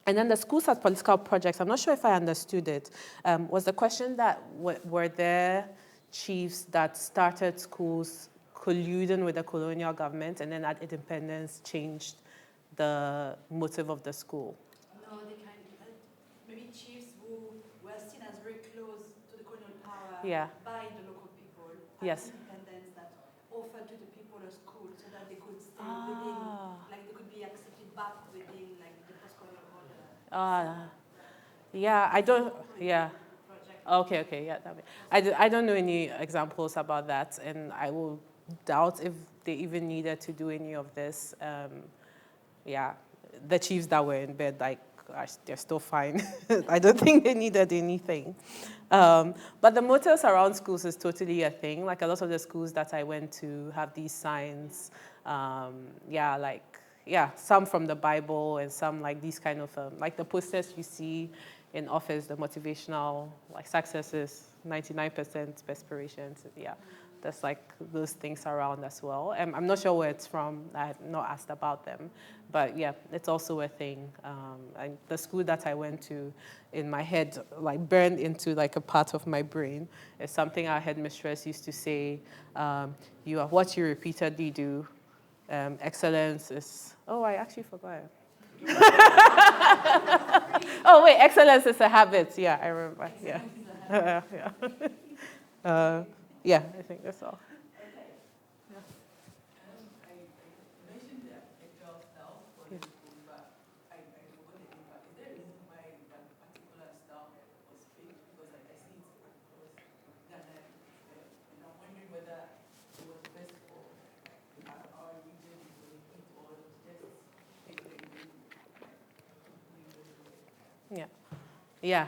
Speaker 1: then the schools as political projects, I'm not sure if I understood it. Was the question that were there chiefs that started schools colluding with the colonial government and then at independence changed the motive of the school?
Speaker 2: No, they kind of, maybe chiefs who were seen as very close to the colonial power by the local people.
Speaker 1: Yes.
Speaker 2: Independence that offered to the people a school so that they could stay within, like they could be accepted back within like the post-colonial order.
Speaker 1: Yeah, I don't, yeah. Okay, yeah. I don't know any examples about that, and I will doubt if they even needed to do any of this. Yeah, the chiefs that were in bed, like, they're still fine. I don't think they needed anything. But the motives around schools is totally a thing. Like a lot of the schools that I went to have these signs. Some from the Bible and some like these kind of, like the posters you see in office, the motivational, like success is 99% perspirations. Yeah, there's like those things around as well. I'm not sure where it's from. I had not asked about them. But yeah, it's also a thing. And the school that I went to, in my head, like burned into like a part of my brain, is something our headmistress used to say, you are what you repeatedly do. Excellence is, I actually forgot. Oh wait, excellence is a habit. Yeah, I remember. Yeah. Yeah, I think that's all. Yeah,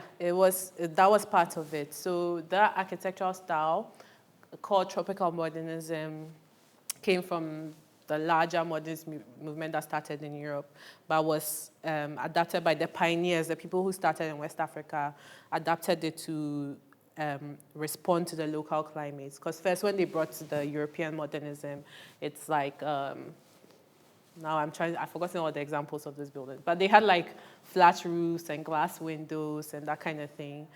Speaker 1: that was part of it. So that architectural style called tropical modernism came from the larger modernist movement that started in Europe, but was adapted by the pioneers, the people who started in West Africa, adapted it to respond to the local climates. Because first, when they brought the European modernism, it's like, now I've forgotten all the examples of this building, but they had like flat roofs and glass windows and that kind of thing.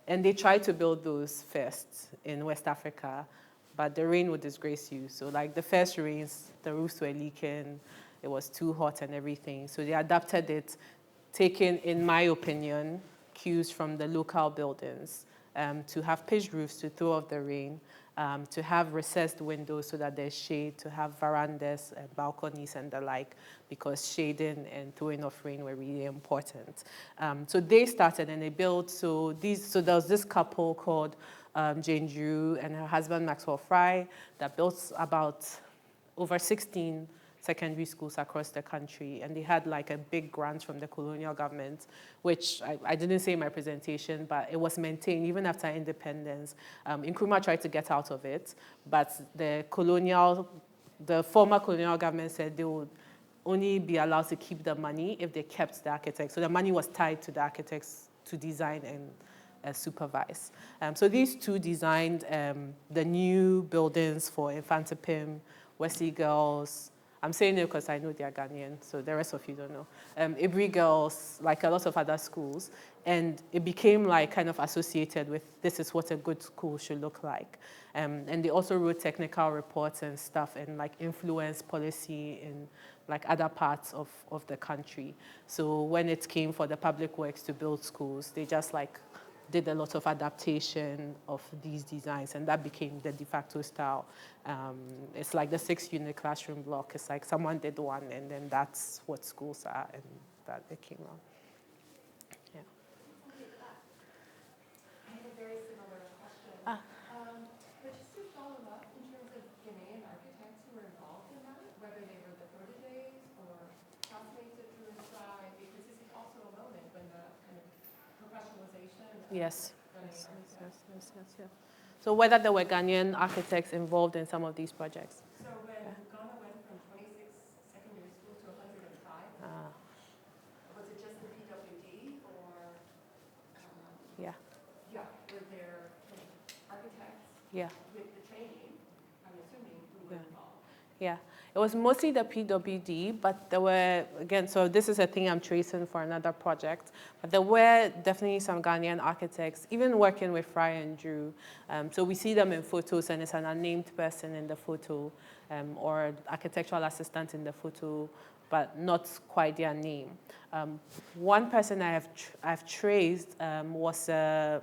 Speaker 1: And they tried to build those first in West Africa, but the rain would disgrace you. So like the first rains, the roofs were leaking, it was too hot and everything. So they adapted it, taking, in my opinion, cues from the local buildings to have pitched roofs to throw off the rain, to have recessed windows so that there's shade, to have verandas and balconies and the like, because shading and throwing off rain were really important. So they started and they built, so there was this couple called Jane Drew and her husband Maxwell Fry that built about over 16 secondary schools across the country, and they had like a big grant from the colonial government, which I didn't say in my presentation, but it was maintained even after independence. Nkrumah tried to get out of it, but the former colonial government said they would only be allowed to keep the money if they kept the architects. So the money was tied to the architects to design and supervise. So these two designed the new buildings for Infantipim, Wesley Girls. I'm saying it because I know they are Ghanaian, so the rest of you don't know. Ibri Girls, like a lot of other schools, and it became like kind of associated with this is what a good school should look like. And they also wrote technical reports and stuff and like influence policy in like other parts of the country. So when it came for the public works to build schools, they just like did a lot of adaptation of these designs, and that became the de facto style. It's like the 6-unit classroom block. It's like someone did one, and then that's what schools are, and that it came around. Yeah.
Speaker 2: I have a very similar question. But just to follow up in terms of Ghanaian architects who were involved in that, whether they were the proteges or classmates of Drew and Fry, because this is also a moment when the kind of professionalization of
Speaker 1: Yes.
Speaker 2: Ghanaian architects.
Speaker 1: Yes. So whether there were Ghanaian architects involved in some of these projects?
Speaker 2: So when Ghana went from 26 secondary schools to 105, was it just the PWD or?
Speaker 1: Yeah.
Speaker 2: Yeah, were there architects
Speaker 1: Yeah.
Speaker 2: with the training, I'm assuming, who were involved?
Speaker 1: Yeah, it was mostly the PWD, but there were, again, so this is a thing I'm tracing for another project, but there were definitely some Ghanaian architects, even working with Fry and Drew. So we see them in photos, and it's an unnamed person in the photo, or architectural assistant in the photo, but not quite their name. One person I've traced was, I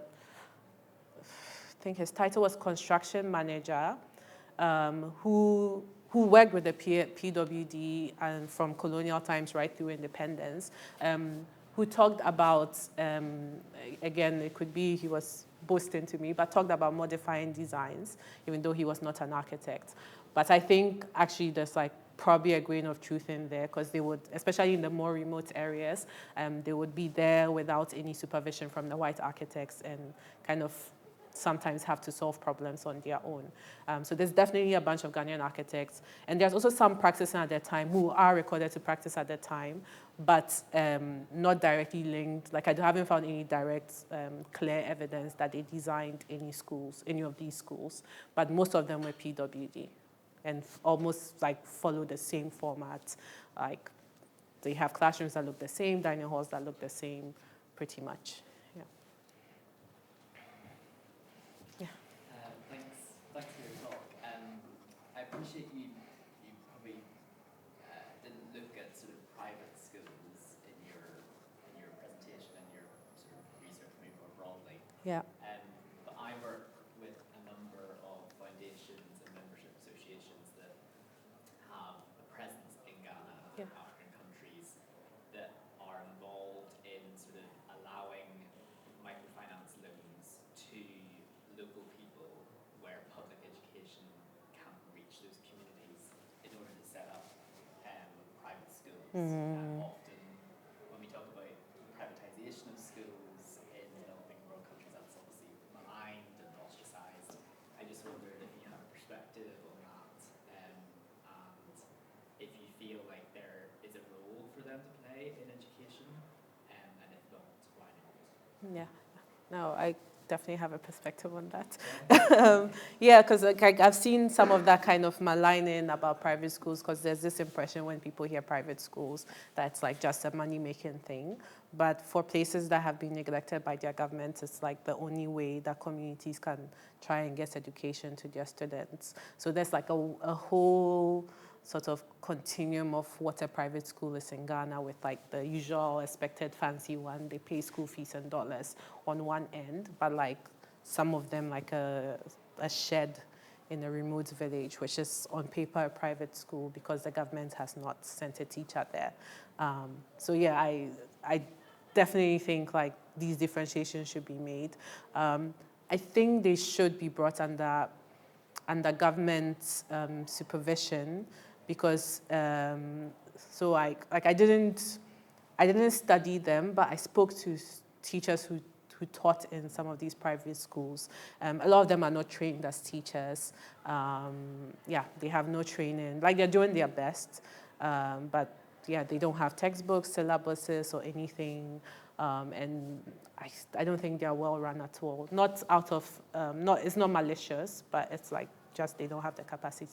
Speaker 1: think his title was construction manager, who worked with the PWD and from colonial times right through independence, who talked about, again, it could be he was boasting to me, but talked about modifying designs, even though he was not an architect. But I think actually there's like probably a grain of truth in there, because they would, especially in the more remote areas, they would be there without any supervision from the white architects and kind of sometimes have to solve problems on their own. So there's definitely a bunch of Ghanaian architects. And there's also some practicing at that time who are recorded to practice at that time, but not directly linked. Like I haven't found any direct, clear evidence that they designed any of these schools. But most of them were PWD and almost like follow the same format. Like they have classrooms that look the same, dining halls that look the same, pretty much.
Speaker 4: Thanks for your talk. I appreciate you probably didn't look at sort of private schools in your presentation and your sort of research maybe more broadly.
Speaker 1: Yeah.
Speaker 4: But I work with a number of foundations and membership associations that have a presence in Ghana and other African countries that are involved in sort of allowing microfinance loans to local people where public education can't reach those communities in order to set up private schools. Often, when we talk about privatization of schools in developing world countries, that's obviously maligned and ostracized. I just wondered if you have a perspective on that, and
Speaker 1: Yeah. No, I definitely have a perspective on that. Yeah, because like I've seen some of that kind of maligning about private schools, because there's this impression when people hear private schools that it's like just a money-making thing. But for places that have been neglected by their governments, it's like the only way that communities can try and get education to their students. So there's like a whole sort of continuum of what a private school is in Ghana, with like the usual expected fancy one. They pay school fees in dollars on one end, but like some of them like a shed in a remote village, which is on paper a private school because the government has not sent a teacher there. So yeah, I definitely think like these differentiations should be made. I think they should be brought under government supervision, because so I didn't study them, but I spoke to teachers who taught in some of these private schools. A lot of them are not trained as teachers. Yeah, they have no training. Like, they're doing their best, but yeah, they don't have textbooks, syllabuses, or anything. And I don't think they're well run at all. Not out of, it's not malicious, but it's like just they don't have the capacity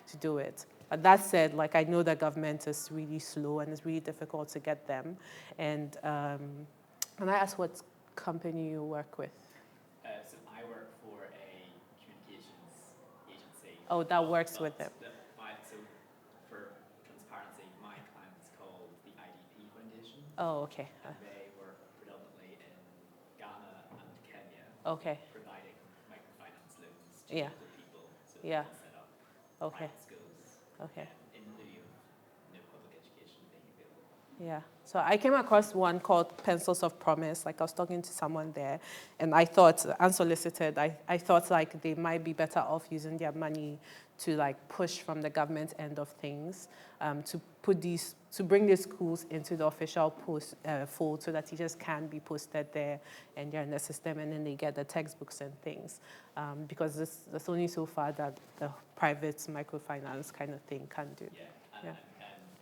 Speaker 1: to do it. But that said, like, I know the government is really slow and it's really difficult to get them. And can I ask what company you work with?
Speaker 4: So I work for a communications agency.
Speaker 1: Oh, that works with them.
Speaker 4: So for transparency, my client is called the IDP Foundation.
Speaker 1: Oh, okay.
Speaker 4: And they work predominantly in Ghana and Kenya.
Speaker 1: Okay.
Speaker 4: Providing microfinance loans to
Speaker 1: Yeah.
Speaker 4: local people, so
Speaker 1: Yeah.
Speaker 4: they can set up
Speaker 1: Okay.
Speaker 4: private schools.
Speaker 1: Okay.
Speaker 4: In lieu of no public education being available.
Speaker 1: Yeah. So I came across one called Pencils of Promise. Like, I was talking to someone there, and I thought, unsolicited, I thought like they might be better off using their money to like push from the government end of things, to bring these schools into the official fold, so that teachers can be posted there and they're in the system, and then they get the textbooks and things. Because there's only so far that the private microfinance kind of thing can do.
Speaker 4: Yeah.
Speaker 1: Yeah.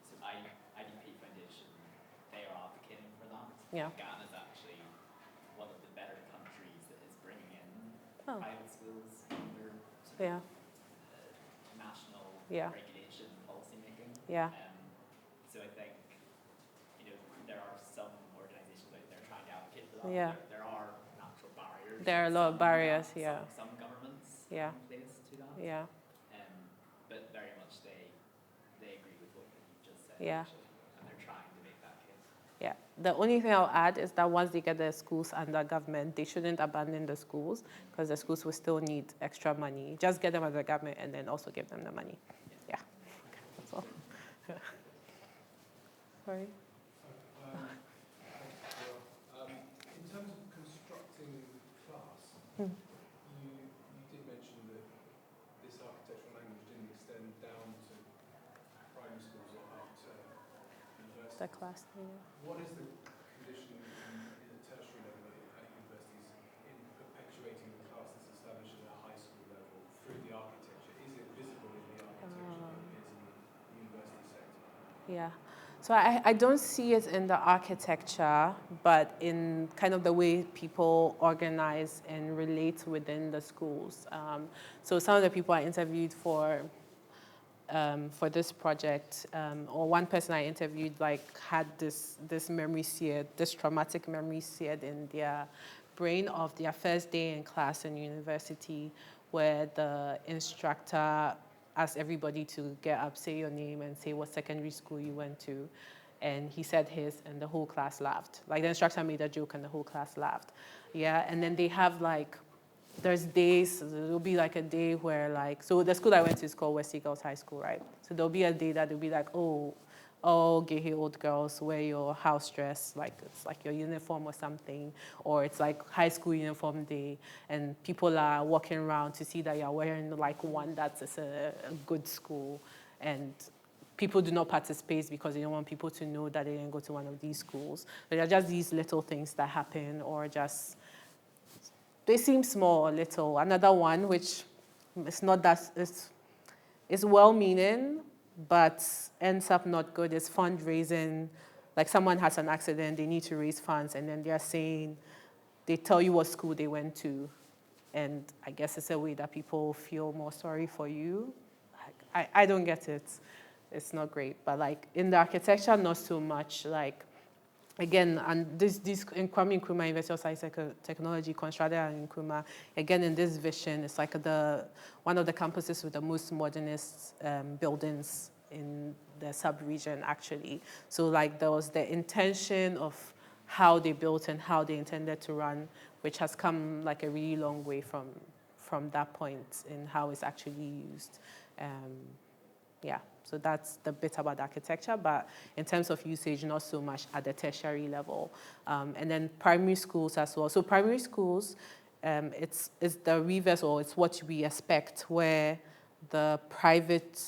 Speaker 4: So IDP Foundation, they are advocating for that.
Speaker 1: Yeah.
Speaker 4: Ghana is actually one of the better countries that is bringing in private schools under sort of,
Speaker 1: Yeah.
Speaker 4: National
Speaker 1: Yeah.
Speaker 4: regulation policy making.
Speaker 1: Yeah.
Speaker 4: So I think, there are some organisations out there trying to advocate for that.
Speaker 1: Yeah.
Speaker 4: There are natural barriers.
Speaker 1: There are a lot of barriers, yeah.
Speaker 4: Some governments
Speaker 1: Yeah.
Speaker 4: in place to that.
Speaker 1: Yeah.
Speaker 4: But very much they agree with what you just said.
Speaker 1: Yeah.
Speaker 4: Actually, and they're trying to make that case.
Speaker 1: Yeah. The only thing I'll add is that once they get the schools under government, they shouldn't abandon the schools, because the schools will still need extra money. Just get them under government and then also give them the money. Yeah. That's all. Sorry?
Speaker 5: In terms of constructing class, you did mention that this architectural language didn't extend down to primary schools or up to universities.
Speaker 1: The class. Yeah.
Speaker 5: What is the condition in the tertiary level at universities in perpetuating the class that's established at a high school level through the architecture? Is it visible in the architecture that is in the university sector?
Speaker 1: Yeah. So I don't see it in the architecture, but in kind of the way people organize and relate within the schools. So some of the people I interviewed for this project, or one person I interviewed, like, had this memory seared, this traumatic memory seared in their brain of their first day in class in university, where the instructor asked everybody to get up, say your name, and say what secondary school you went to. And he said his, and the whole class laughed. Like, the instructor made a joke, and the whole class laughed. Yeah, and then they have, like, there's days, there'll be, like, a day where, like, so the school I went to is called West Eagles High School, right? So there'll be a day that they'll be like, oh, all gay old girls wear your house dress, like it's like your uniform or something, or it's like high school uniform day, and people are walking around to see that you're wearing like one that's a good school, and people do not participate because they don't want people to know that they didn't go to one of these schools. But they're just these little things that happen, or just, they seem small or little. Another one, which it's not that, it's well-meaning, but ends up not good, is fundraising. Like, someone has an accident, they need to raise funds, and then they're saying, they tell you what school they went to, and I guess it's a way that people feel more sorry for you. I don't get it. It's not great. But like in the architecture, not so much. Like, again, and this in Kwame Nkrumah University of Science and Technology, constructed in Nkrumah, again, in this vision, it's like one of the campuses with the most modernist buildings in the sub-region, actually. So like there was the intention of how they built and how they intended to run, which has come like a really long way from that point in how it's actually used. Yeah, so that's the bit about the architecture, but in terms of usage, not so much at the tertiary level. And then primary schools as well. So primary schools, it's the reverse, or it's what we expect, where the private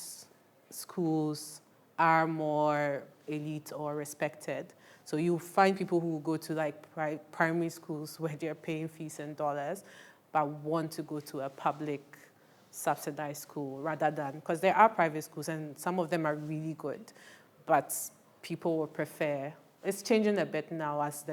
Speaker 1: schools are more elite or respected. So you find people who go to like primary schools where they're paying fees in dollars, but want to go to a public subsidized school rather than, because there are private schools and some of them are really good, but people will prefer. It's changing a bit now as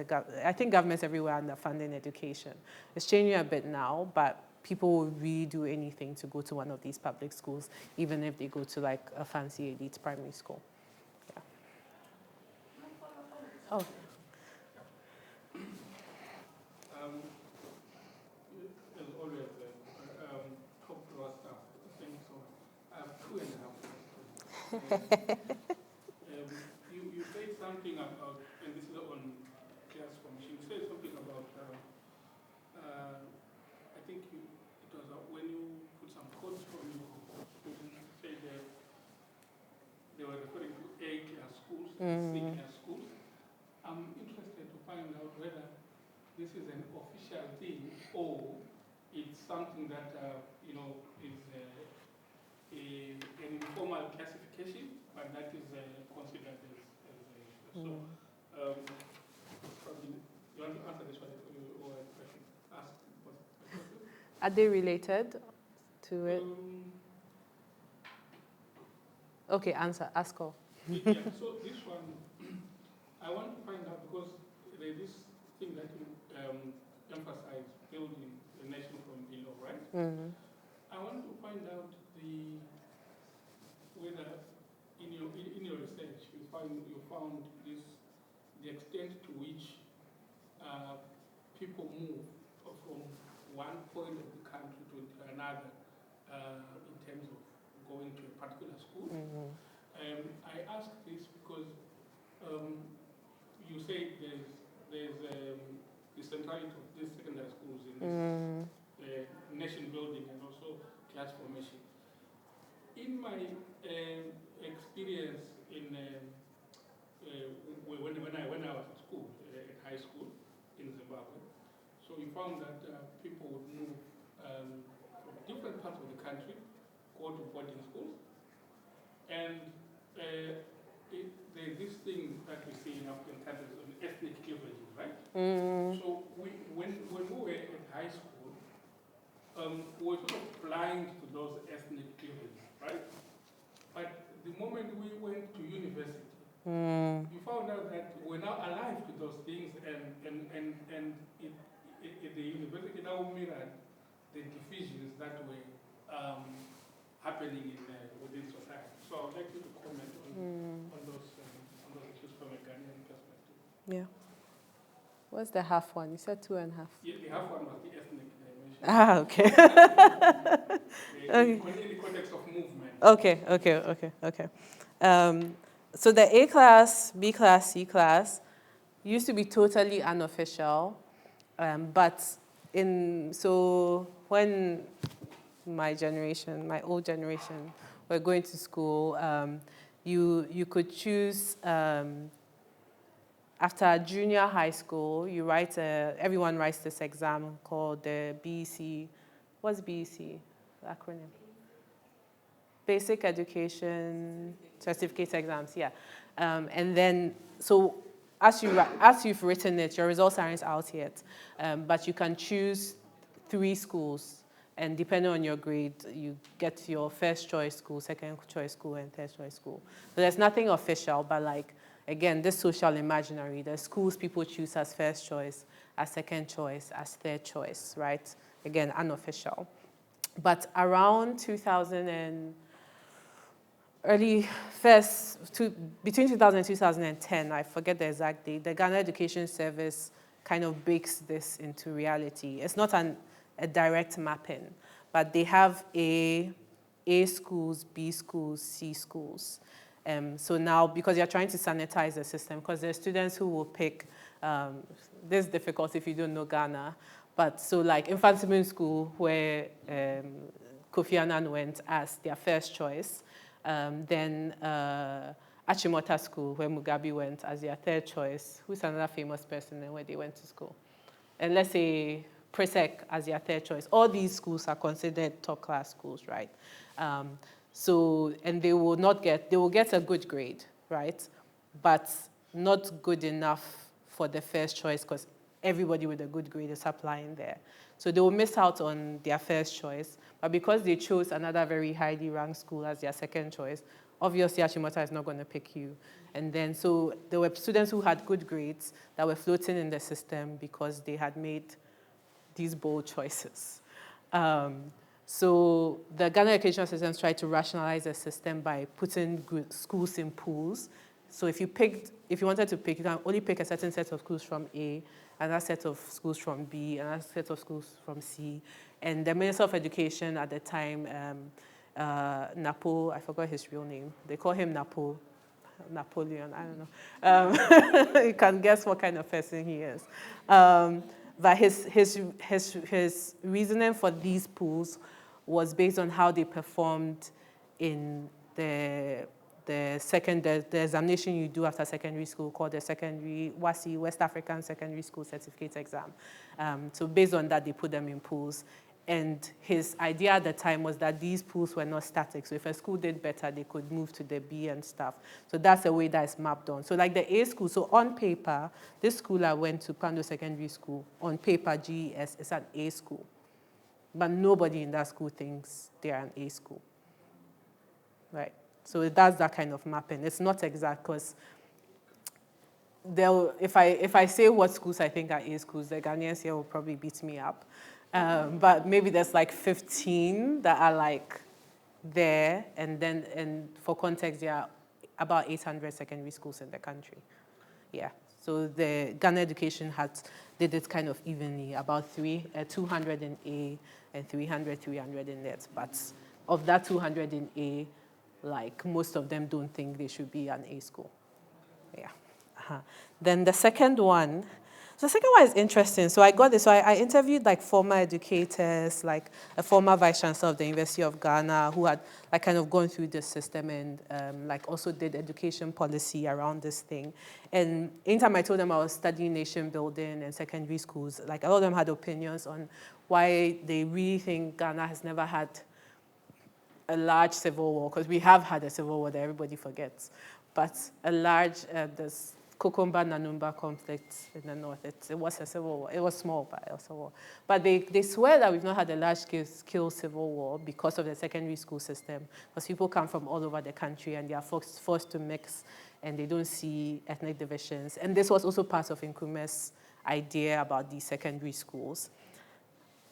Speaker 1: I think governments everywhere are underfunding education. It's changing a bit now, but people will really do anything to go to one of these public schools, even if they go to like a fancy elite primary school. Yeah. Oh.
Speaker 6: As always, top class stuff. Thank you so much. I have 2.5 questions. You said something about, and this is on class formation. You said something about, I think it was when you put some quotes from your students, you said that they were referring to A-class schools, C-class schools. I'm interested to find out whether this is an official thing or it's something that is an informal classification, but that is considered as so. Probably you want to answer this one, or I should ask?
Speaker 1: Are they related to it? Okay, ask all.
Speaker 6: Yeah, so this one, I want to find out because there is this thing that you emphasize, building the nation from below, right?
Speaker 1: Mm-hmm.
Speaker 6: I want to find out whether in your research you found the extent to which people move from one point of the country to another in terms of going to a particular school.
Speaker 1: Mm-hmm.
Speaker 6: I ask this because you say there's the centrality of these secondary schools in this nation building and also class formation. In my experience when I was at school, at high school in Zimbabwe, so we found that people would move from different parts of the country, go to boarding schools, and there's this thing that we see in African countries on ethnic cleavages, right? So when we were at high school, we were sort of blind to those ethnic cleavages, right? But the moment we went to university, we found out that we're now alive to those things, and the university now mirrored the divisions that were happening within society. So I would like you to comment on those issues from a Ghanaian perspective.
Speaker 1: Yeah. What's the half one? You said 2.5.
Speaker 6: Yeah, the half one was the ethnic dimension.
Speaker 1: Ah, okay.
Speaker 6: In the context of movement.
Speaker 1: Okay. So the A class, B class, C class used to be totally unofficial, but when my old generation, were going to school, you could choose. After junior high school, everyone writes this exam called the BEC. What's BEC? The acronym? Basic Education Certificate Exams, yeah. And then, so as you've written it, your results aren't out yet, but you can choose 3 schools, and depending on your grade, you get your first choice school, second choice school, and third choice school. So there's nothing official, but like, again, this social imaginary, the schools people choose as first choice, as second choice, as third choice, right? Again, unofficial. But around 2000 and between 2000 and 2010, I forget the exact date, the Ghana Education Service kind of bakes this into reality. It's not a direct mapping, but they have A schools, B schools, C schools. So now, because you're trying to sanitize the system, because there are students who will pick, this is difficult if you don't know Ghana, but so like Infantimun School, where Kofi Annan went as their first choice, then Achimota School, where Mugabe went as their third choice. Who's another famous person and where they went to school? And let's say Presec as their third choice. All these schools are considered top-class schools, right? So, and they will get a good grade, right? But not good enough for the first choice because everybody with a good grade is applying there. So they will miss out on their first choice, but because they chose another very highly ranked school as their second choice, obviously Achimota is not going to pick you. And then, so there were students who had good grades that were floating in the system because they had made these bold choices. So the Ghana education systems tried to rationalize the system by putting schools in pools. So if you wanted to pick, you can only pick a certain set of schools from A, another set of schools from B, another set of schools from C. And the Minister of Education at the time, Napo, I forgot his real name. They call him Napoleon, I don't know. You can guess what kind of person he is. But his reasoning for these pools was based on how they performed in the examination you do after secondary school called the secondary WASSCE, West African Secondary School Certificate Exam. So based on that, they put them in pools. And his idea at the time was that these pools were not static. So if a school did better, they could move to the B and stuff. So that's the way that is mapped on. So like the A school, so on paper, this school I went to, Pando Secondary School, on paper, GES, is an A school. But nobody in that school thinks they're an A school, right? So it does that kind of mapping. It's not exact because if I say what schools I think are A schools, the Ghanaians here will probably beat me up. But maybe there's like 15 that are like there, and for context, there are about 800 secondary schools in the country. Yeah. So the Ghana education did it kind of evenly, about 200 in A and 300 in it. But of that 200 in A, like most of them don't think they should be an A school. Yeah. Then the second one is interesting. So I got this. So I interviewed like former educators, like a former vice chancellor of the University of Ghana who had like kind of gone through this system and like also did education policy around this thing. And anytime I told them I was studying nation building and secondary schools, like a lot of them had opinions on why they really think Ghana has never had a large civil war, because we have had a civil war that everybody forgets, but a large, this Kokomba-Nanumba conflict in the north, it was a civil war. It was small, but it was a war. But they swear that we've not had a large-scale civil war because of the secondary school system, because people come from all over the country and they are forced to mix and they don't see ethnic divisions. And this was also part of Nkrumah's idea about these secondary schools.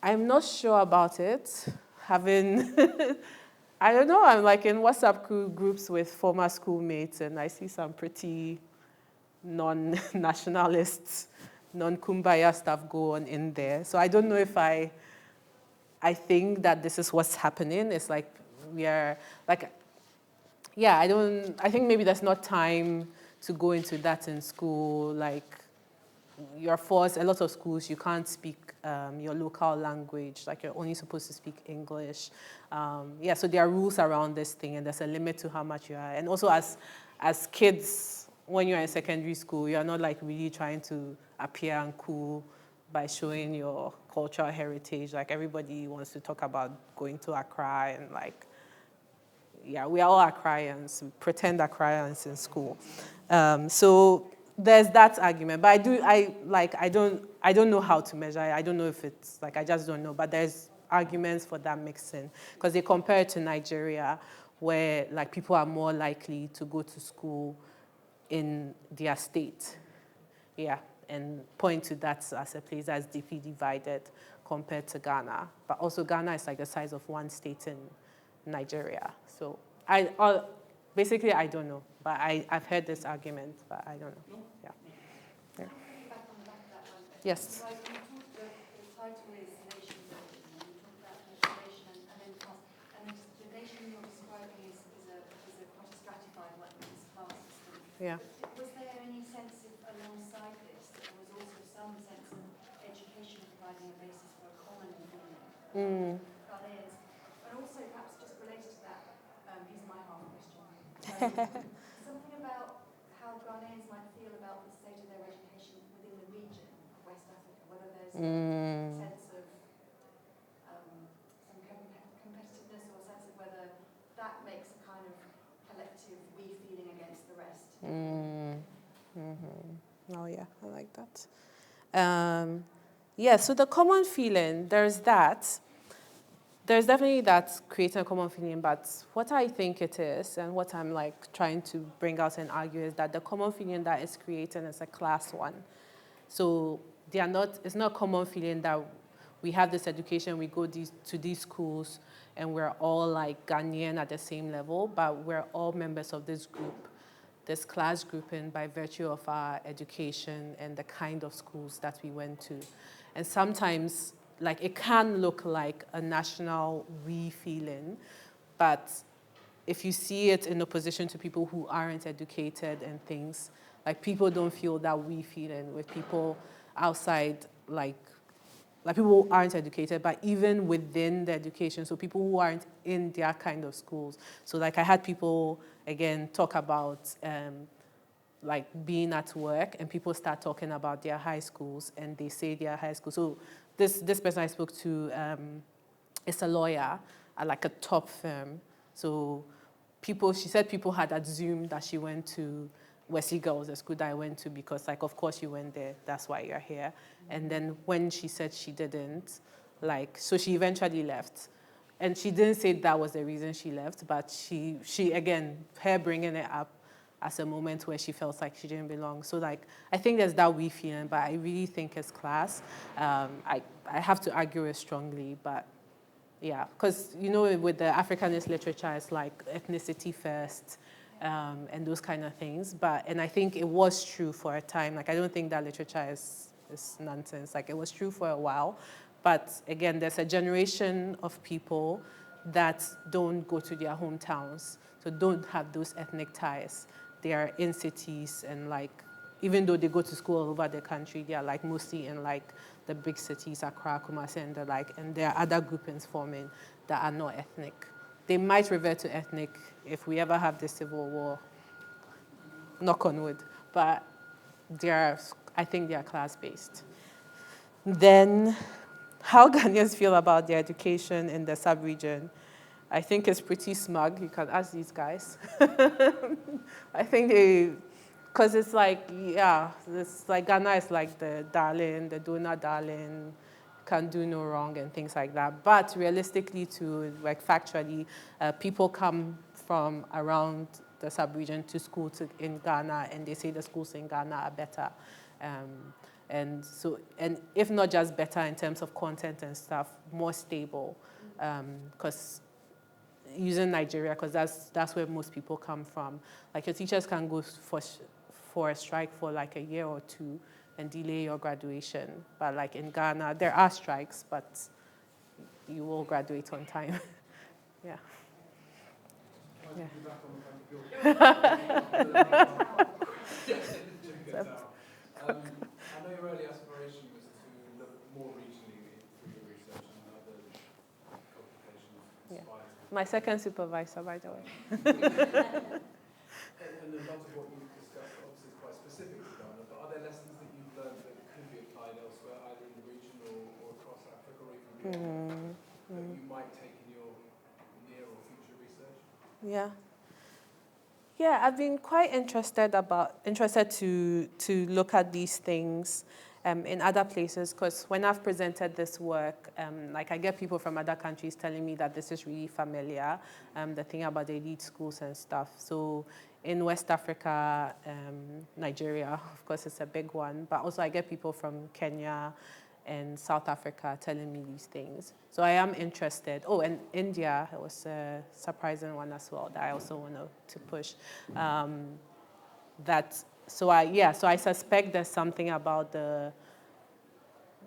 Speaker 1: I'm not sure about it, having... I don't know, I'm like in WhatsApp groups with former schoolmates and I see some pretty non-nationalists, non-kumbaya stuff go on in there. So I don't know if I think that this is what's happening. It's like we are, like, yeah, I think maybe there's not time to go into that in school. Like, you're forced, a lot of schools, you can't speak your local language, like you're only supposed to speak English. Yeah, so there are rules around this thing and there's a limit to how much you are. And also as kids, when you're in secondary school, you're not like really trying to appear and cool by showing your cultural heritage. Like everybody wants to talk about going to Accra and like, yeah, we are all Accraians, pretend Accraians in school. So there's that argument, but I don't know how to measure it. I don't know if it's like, I just don't know, but there's arguments for that mixing because they compare it to Nigeria where like people are more likely to go to school in their state. Yeah, and point to that as a place that's deeply divided compared to Ghana. But also Ghana is like the size of one state in Nigeria. So basically I don't know, but I've heard this argument, but I don't know. Yeah.
Speaker 2: Can I bring you back on the back of that one?
Speaker 1: Yes.
Speaker 2: Right, you talked about the title is nation building, and you talked about nation and then class, and the nation you're describing is a quite a stratified one, it's class system.
Speaker 1: Yeah.
Speaker 2: But was there any sense of, alongside this, that there was also some sense of education providing a basis for a common feeling? Ghanaians, and also perhaps just related to that, here's my half question. Something about how Ghanaians might feel about the state of their education within the region of West Africa, whether there's a sense of some competitiveness or a sense of whether that makes a kind of collective we feeling against the rest.
Speaker 1: Oh yeah, I like that. Yeah, so the common feeling, there's that. There's definitely that creating a common feeling, but what I think it is, and what I'm like trying to bring out and argue, is that the common feeling that is created is a class one. So it's not a common feeling that we have this education, we go to these schools, and we're all like Ghanaian at the same level, but we're all members of this group, this class grouping by virtue of our education and the kind of schools that we went to. And sometimes, like, it can look like a national we feeling, but if you see it in opposition to people who aren't educated and things, like, people don't feel that we feeling with people outside, like people who aren't educated, but even within the education, so people who aren't in their kind of schools. So like I had people, again, talk about like being at work, and people start talking about their high schools, and they say their high school. So this person I spoke to is a lawyer at like a top firm. So she said people had assumed that she went to Wesley Girls, the school that I went to, because like, of course you went there, that's why you're here. And then when she said she didn't, like, so she eventually left. And she didn't say that was the reason she left, but she again, her bringing it up as a moment where she felt like she didn't belong. So like, I think there's that we feeling, but I really think it's class. I have to argue it strongly, but yeah, because you know, with the Africanist literature, it's like ethnicity first, and those kind of things. And I think it was true for a time. Like, I don't think that literature is nonsense. Like, it was true for a while. But again, there's a generation of people that don't go to their hometowns, so don't have those ethnic ties. They are in cities, and like, even though they go to school all over the country, they are like mostly in like the big cities, Accra, Kumasi, and the like, and there are other groupings forming that are not ethnic. They might revert to ethnic if we ever have the civil war, knock on wood, but I think they are class-based. Then, how Ghanaians feel about their education in the sub-region, I think it's pretty smug. You can ask these guys. I think because it's like, yeah, it's like Ghana is like the darling, the donor darling, can do no wrong and things like that. But realistically, like factually, people come from around the sub-region to school in Ghana, and they say the schools in Ghana are better. And if not just better in terms of content and stuff, more stable, because using Nigeria, because that's where most people come from. Like, your teachers can go for a strike for like a year or two and delay your graduation. But like in Ghana, there are strikes, but you will graduate on time. Yeah. Yeah.
Speaker 5: I know your early aspiration was to look more regionally through your research and other complications.
Speaker 1: Yeah. My second supervisor, by the way.
Speaker 5: And a lot of what you've discussed obviously is quite specific to Ghana, but are there lessons that you've learned that could be applied elsewhere, either in the region or across Africa or even beyond, that you might take in your near or future research?
Speaker 1: Yeah. Yeah, I've been quite interested to look at these things in other places, because when I've presented this work, like I get people from other countries telling me that this is really familiar, the thing about the elite schools and stuff. So in West Africa, Nigeria, of course, it's a big one, but also I get people from Kenya and South Africa telling me these things. So I am interested. Oh, and India, it was a surprising one as well that I also want to push. So I suspect there's something about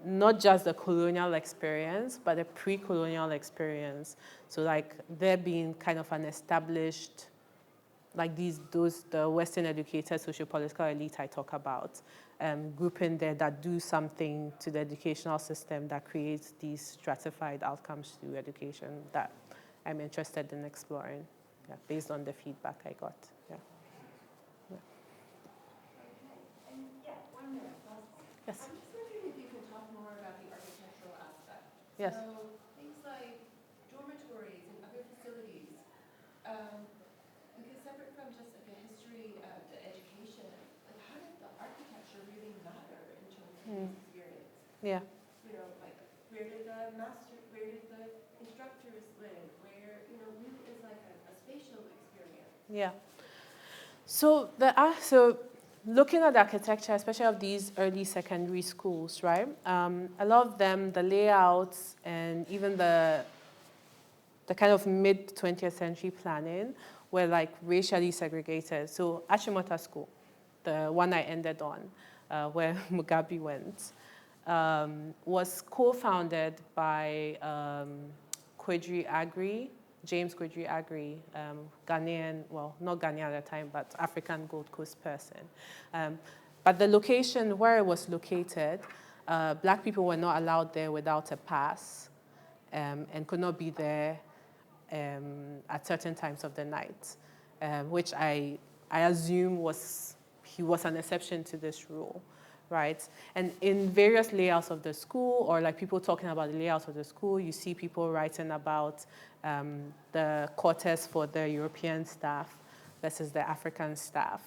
Speaker 1: not just the colonial experience, but the pre-colonial experience. So like there being kind of an established, like the Western educated sociopolitical elite I talk about, group in there that do something to the educational system that creates these stratified outcomes to education that I'm interested in exploring, based on the feedback I got.
Speaker 2: One minute.
Speaker 1: Yes.
Speaker 2: I'm just wondering if you can talk more about the architectural aspect.
Speaker 1: Yes.
Speaker 2: So things like dormitories and other facilities, because separate from just like a history of the education, like how did the architecture really matter in terms of this experience?
Speaker 1: Yeah.
Speaker 2: You know, like where did the instructors live? Where, really is like a spatial experience.
Speaker 1: Yeah. So looking at the architecture, especially of these early secondary schools, right? A lot of them, the layouts and even the kind of mid-20th century planning were like racially segregated. So Achimota School, the one I ended on, where Mugabe went, was co-founded by Kwame Agri, James Kwame Agri, Ghanaian, well, not Ghanaian at the time, but African Gold Coast person. But the location where it was located, black people were not allowed there without a pass, and could not be there at certain times of the night, which I assume he was an exception to this rule. Right? And in various layouts of the school, or like people talking about the layouts of the school, you see people writing about the quarters for the European staff versus the African staff.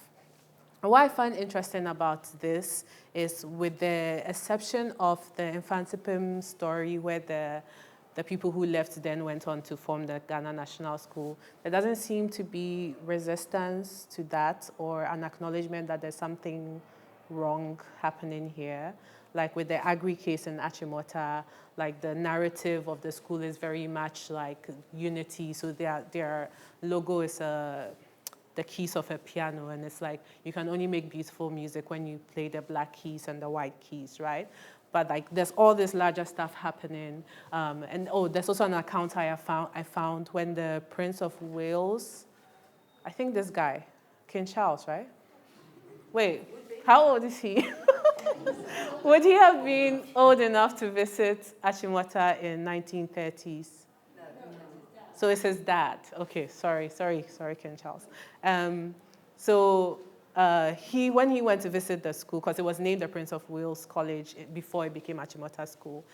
Speaker 1: And what I find interesting about this is, with the exception of the Infantsipim story, where the people who left then went on to form the Ghana National School, there doesn't seem to be resistance to that or an acknowledgement that there's something wrong happening here. Like with the Agri case in Achimota, like the narrative of the school is very much like unity. So their logo is the keys of a piano, and it's like you can only make beautiful music when you play the black keys and the white keys, right? But like there's all this larger stuff happening. And there's also an account I found when the Prince of Wales, I think this guy, King Charles, right? Wait, how old is he? Would he have been old enough to visit Achimota in 1930s?
Speaker 2: No.
Speaker 1: So it's his dad. Okay, sorry, King Charles. When he went to visit the school, because it was named the Prince of Wales College before it became Achimota School,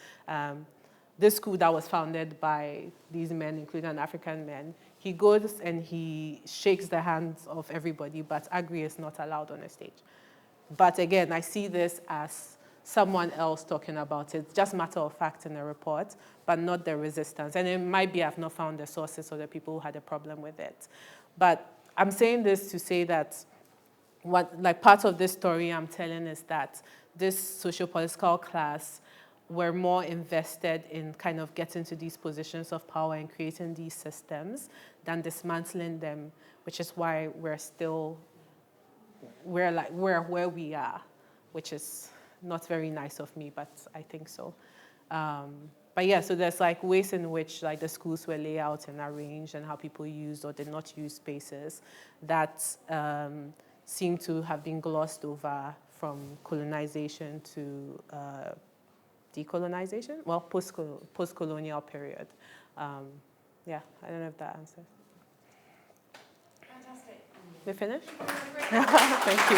Speaker 1: this school that was founded by these men, including an African man, he goes and he shakes the hands of everybody, but Agri is not allowed on the stage. But again, I see this as someone else talking about it, just matter of fact in the report, but not the resistance. And it might be I've not found the sources or the people who had a problem with it. But I'm saying this to say that part of this story I'm telling is that this sociopolitical class were more invested in kind of getting to these positions of power and creating these systems than dismantling them, which is why we're where we are, which is not very nice of me, but I think so. But yeah, so there's like ways in which like the schools were laid out and arranged and how people used or did not use spaces that seem to have been glossed over from colonization to decolonization, well, post-colonial period. Yeah, I don't know if that answers.
Speaker 2: Fantastic.
Speaker 1: We finished?
Speaker 2: Thank
Speaker 1: you.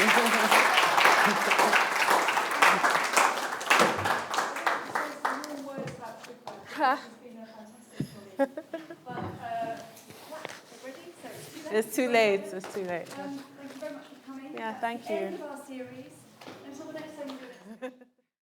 Speaker 1: It's too late.
Speaker 2: Thank you very much for coming.
Speaker 1: Yeah, thank
Speaker 2: That's the
Speaker 1: you.
Speaker 2: end of our series.